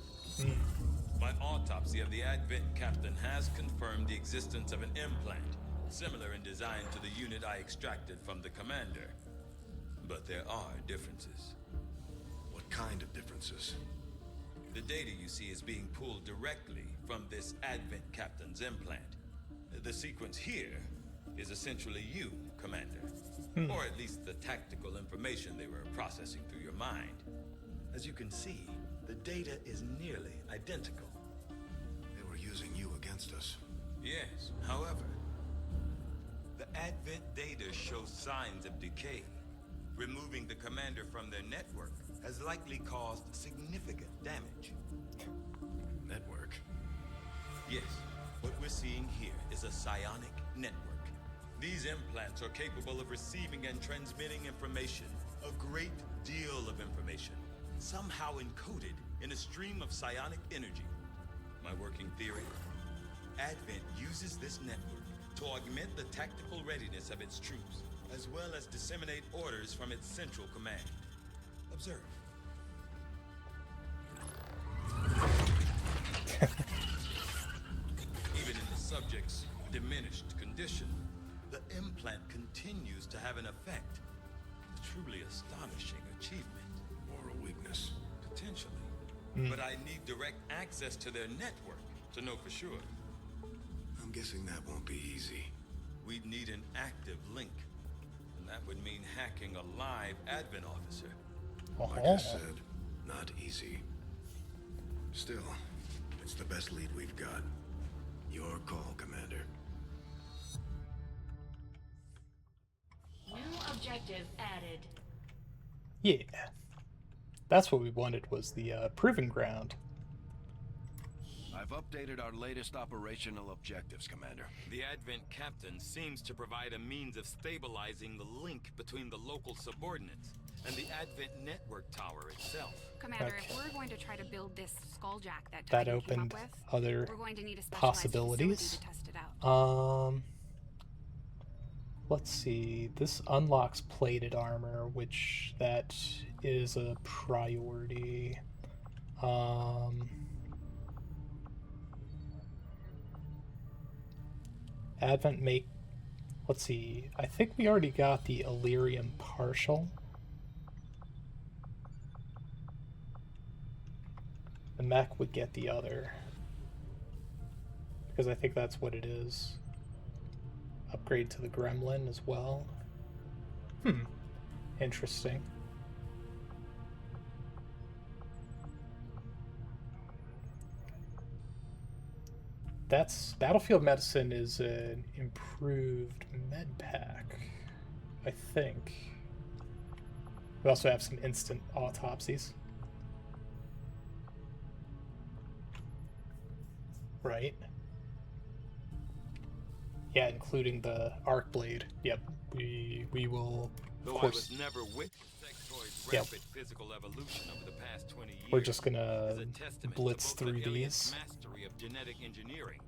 My autopsy of the Advent captain has confirmed the existence of an implant, similar in design to the unit I extracted from the Commander. But there are differences. What kind of differences? The data you see is being pulled directly from this Advent captain's implant. The sequence here is essentially you, Commander. Or at least the tactical information they were processing through your mind. As you can see, the data is nearly identical. They were using you against us. Yes, however, Advent data shows signs of decay. Removing the commander from their network has likely caused significant damage. Network? Yes, what we're seeing here is a psionic network. These implants are capable of receiving and transmitting information, a great deal of information, somehow encoded in a stream of psionic energy. My working theory? Advent uses this network to augment the tactical readiness of its troops, as well as disseminate orders from its central command. Observe. Even in the subject's diminished condition, the implant continues to have an effect. A truly astonishing achievement. Or a weakness. Potentially. But I need direct access to their network to know for sure. I'm guessing that won't be easy. We'd need an active link. And that would mean hacking a live Advent officer. Like I said, not easy. Still, it's the best lead we've got. Your call, Commander. New objective added. Yeah. That's what we wanted, was the proving ground. I've updated our latest operational objectives, Commander. The Advent captain seems to provide a means of stabilizing the link between the local subordinates and the Advent network tower itself. Commander, Okay. if we're going to try to build this skulljack that That Titan came opened up with, other we're going to need a specialized possibilities. facility to test it out. Let's see. This unlocks plated armor, which that is a priority. Advent make. Let's see. I think we already got the Illyrium partial. The mech would get the other. Because I think that's what it is. Upgrade to the Gremlin as well. Interesting. That's Battlefield Medicine is an improved med pack, I think. We also have some instant autopsies. Right? Yeah, including the arc blade. Yep, we will. Though Of I course, was never with Sectoid's Yep. rapid physical evolution over the past 20 years. we're just gonna is a testament blitz to both through the alien's these. mastery of genetic engineering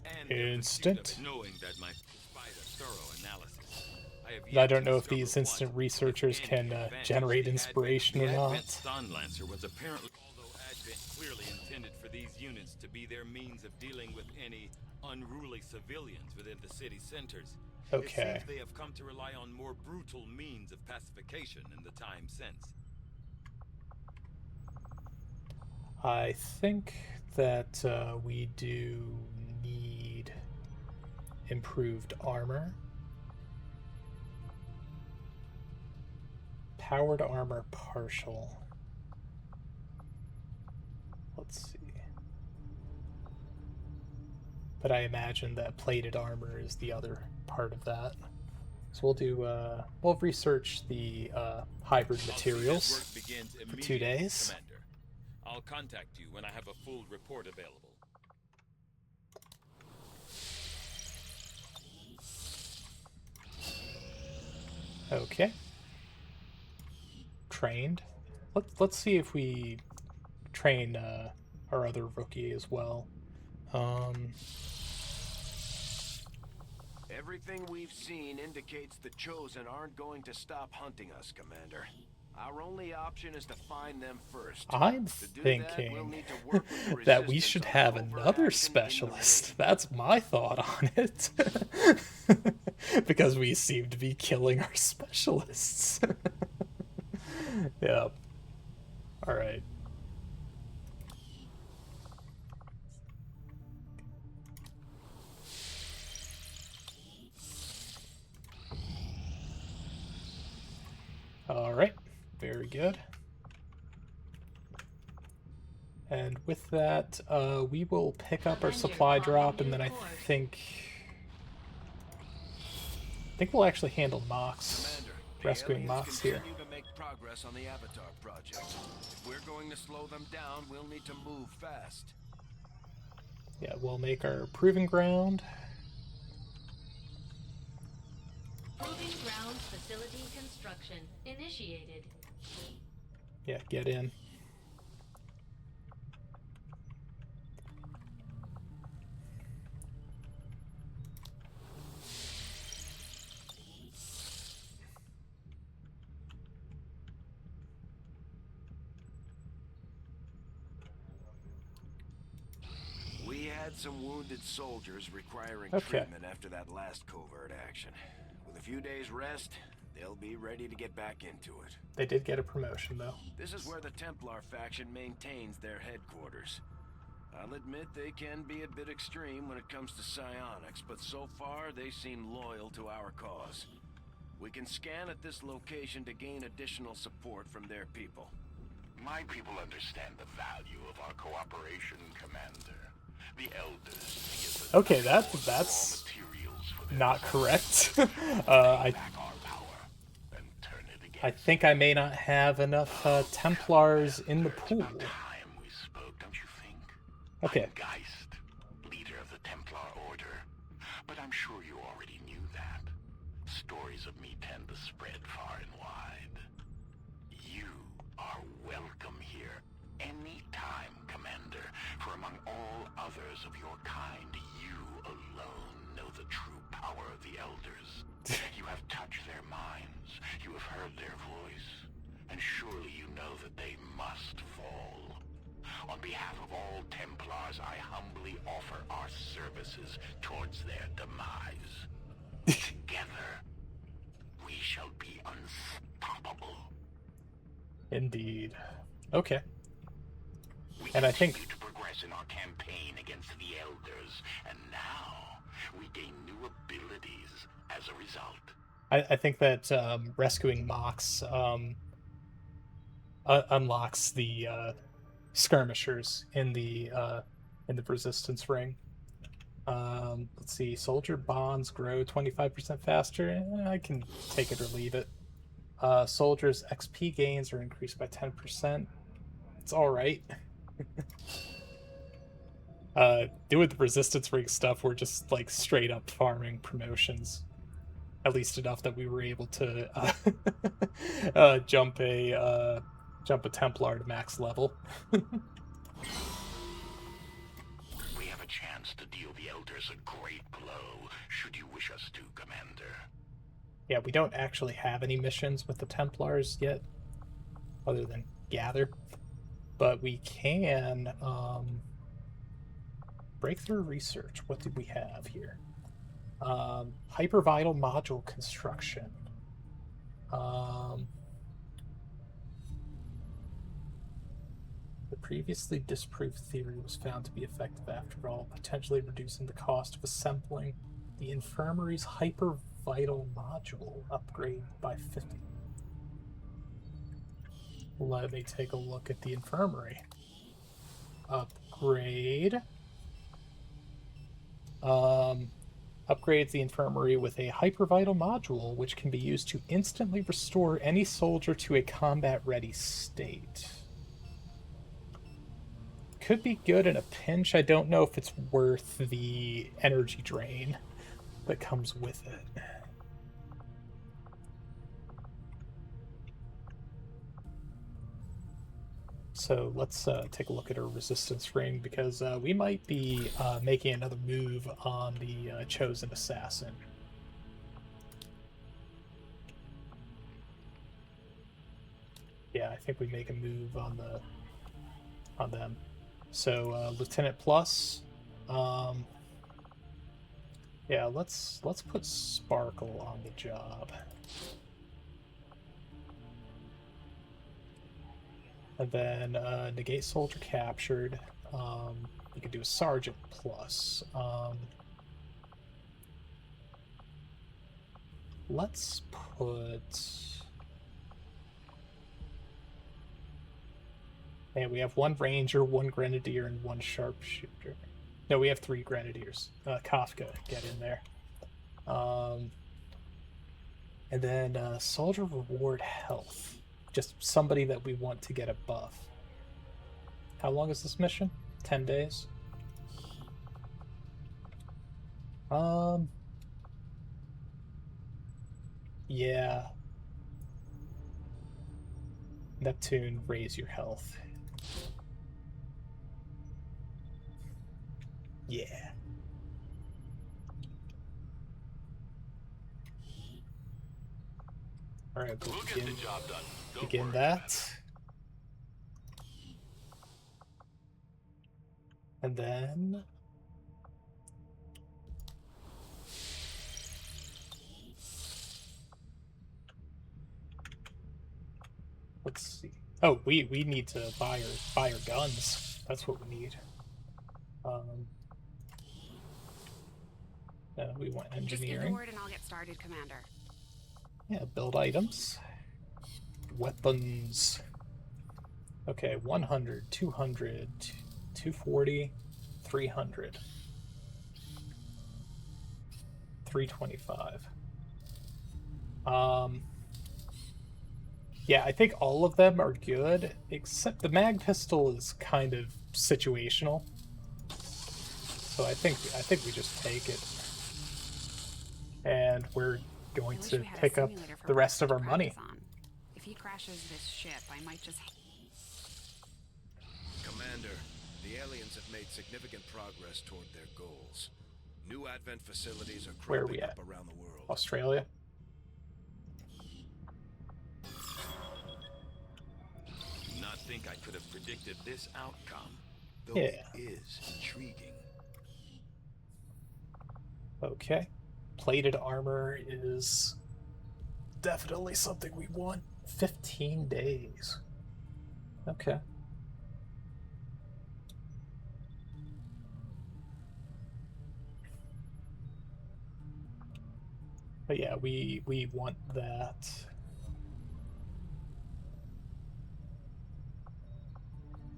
and their Instant. pursuit of it, knowing that despite a thorough analysis, I have I yet don't to know if discover these instant what, researchers if can any, advantage generate the inspiration or the not. Advent Sun Lancer was apparently, although Advent clearly intended for these units to be their means of dealing with any unruly civilians within the city centers. Okay. It seems they have come to rely on more brutal means of pacification in the time since. I think that we do need improved armor. Powered armor partial. Let's see. But I imagine that plated armor is the other part of that. So we'll do, we'll research the hybrid materials Work begins for 2 immediately, days. Commander. I'll contact you when I have a full report available. Okay. Trained. Let's see if we train our other rookie as well. Everything we've seen indicates the Chosen aren't going to stop hunting us, Commander. Our only option is to find them first. I'm To do that, thinking we'll need to work with the that we Resistance should on have covert another action in the specialist. ring. That's my thought on it. Because we seem to be killing our specialists. Yeah. Alright. Alright. Very good. And with that, we will pick up our supply drop, and then I think think we'll actually handle Mox, Commander, rescuing the Mox aliens here. continue to make progress on the Avatar project. If we're going to slow them down, we'll need to move fast. Yeah, we'll make our proving ground. Proving ground facility construction initiated. Yeah, get in. We had some wounded soldiers requiring Okay. treatment after that last covert action. With a few days rest, they'll be ready to get back into it. They did get a promotion, though. This is where the Templar faction maintains their headquarters. I'll admit they can be a bit extreme when it comes to psionics, but so far they seem loyal to our cause. We can scan at this location to gain additional support from their people. My people understand the value of our cooperation, Commander. The Elders see it as Okay, valuable that's raw materials for their not designs. correct. I Back our power and turn it against I think I may not have enough Templars in the pool. It's about time we spoke, don't you think? Okay. I'm Geist, leader of the Templar Order. But I'm sure you already knew that. Stories of me tend to spread far and wide. You are welcome here anytime, Commander. For among all others of your kind, you alone know the true power of the Elders. You have touched their minds, you have heard their voice, and surely you know that they must fall. On behalf of all Templars, I humbly offer our services towards their demise. Together, we shall be unstoppable. Indeed. Okay. We And I think continue to progress in our campaign against the Elders, and now we gain new abilities as a result. I think that rescuing Mox unlocks the skirmishers in the resistance ring. Let's see, soldier bonds grow 25% faster. I can take it or leave it. Soldiers' XP gains are increased by 10%. It's all right. Doing the resistance ring stuff, we're just like straight up farming promotions. At least enough that we were able to jump a Templar to max level. We have a chance to deal the Elders a great blow, should you wish us to, Commander. Yeah, we don't actually have any missions with the Templars yet, other than gather. But we can breakthrough research. What did we have here? Hypervital module construction. The previously disproved theory was found to be effective after all, potentially reducing the cost of assembling the infirmary's hypervital module upgrade by 50. Let me take a look at the infirmary. Upgrade. Upgrades the infirmary with a hypervital module, which can be used to instantly restore any soldier to a combat-ready state. Could be good in a pinch. I don't know if it's worth the energy drain that comes with it. So let's take a look at our resistance ring, because we might be making another move on the chosen assassin. Yeah, I think we make a move on them. So Lieutenant Plus, yeah, let's put Sparkle on the job. And then negate soldier captured. You could do a sergeant plus. Let's put. And we have one ranger, one grenadier, and one sharpshooter. No, we have 3 grenadiers. Kafka, get in there. And then soldier reward health. Just somebody that we want to get a buff. How long is this mission? 10 days? Yeah. Neptune, raise your health. Yeah. Alright, we'll get the job done. Begin that. And then... let's see. Oh, we need to buy our guns. That's what we need. We want engineering. Just give the word and I'll get started, Commander. Yeah, build items. Weapons. Okay, 100, 200, 240, 300. 325. Yeah, I think all of them are good, except the mag pistol is kind of situational. So I think we just take it. And we're going to pick up the rest of our money. If he crashes this ship, I might just... Commander, the aliens have made significant progress toward their goals. New advent facilities are cropping up around the world. Australia? Not think I could have predicted this outcome, though Yeah. it is intriguing. Okay. Plated armor is definitely something we want. 15 days. Okay. But yeah, we want that.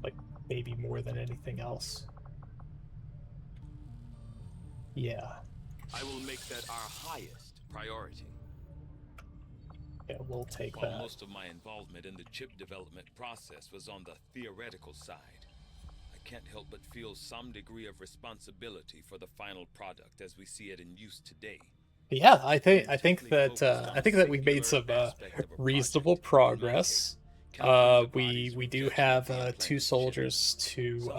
Like, maybe more than anything else. Yeah. I will make that our highest priority. Yeah, we'll take While that. most of my involvement in the chip development process was on the theoretical side, I can't help but feel some degree of responsibility for the final product as we see it in use today. Yeah, I think that we've made some reasonable progress. We do have 2 soldiers to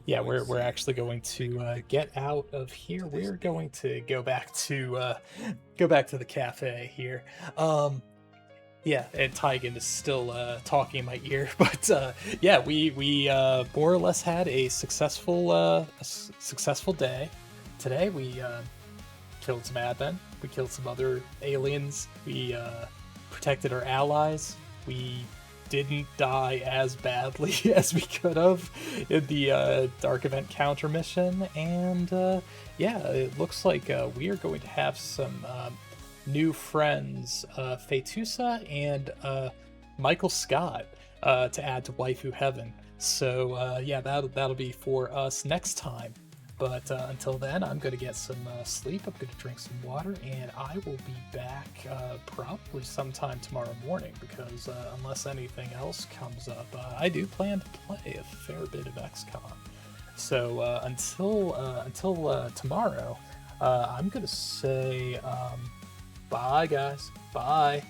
yeah, we're actually going to get out of here. We're going to go back to the cafe here. Yeah, and Tygan is still talking in my ear, but yeah, we more or less had a successful day today. We killed some advent. We killed some other aliens. We protected our allies. We didn't die as badly as we could have in the Dark Event counter mission, and yeah, it looks like we are going to have some new friends, Fetusa and Michael Scott, to add to Waifu Heaven. So yeah, that'll be for us next time. But until then, I'm going to get some sleep, I'm going to drink some water, and I will be back probably sometime tomorrow morning, because unless anything else comes up, I do plan to play a fair bit of XCOM. So until tomorrow, I'm going to say bye, guys. Bye.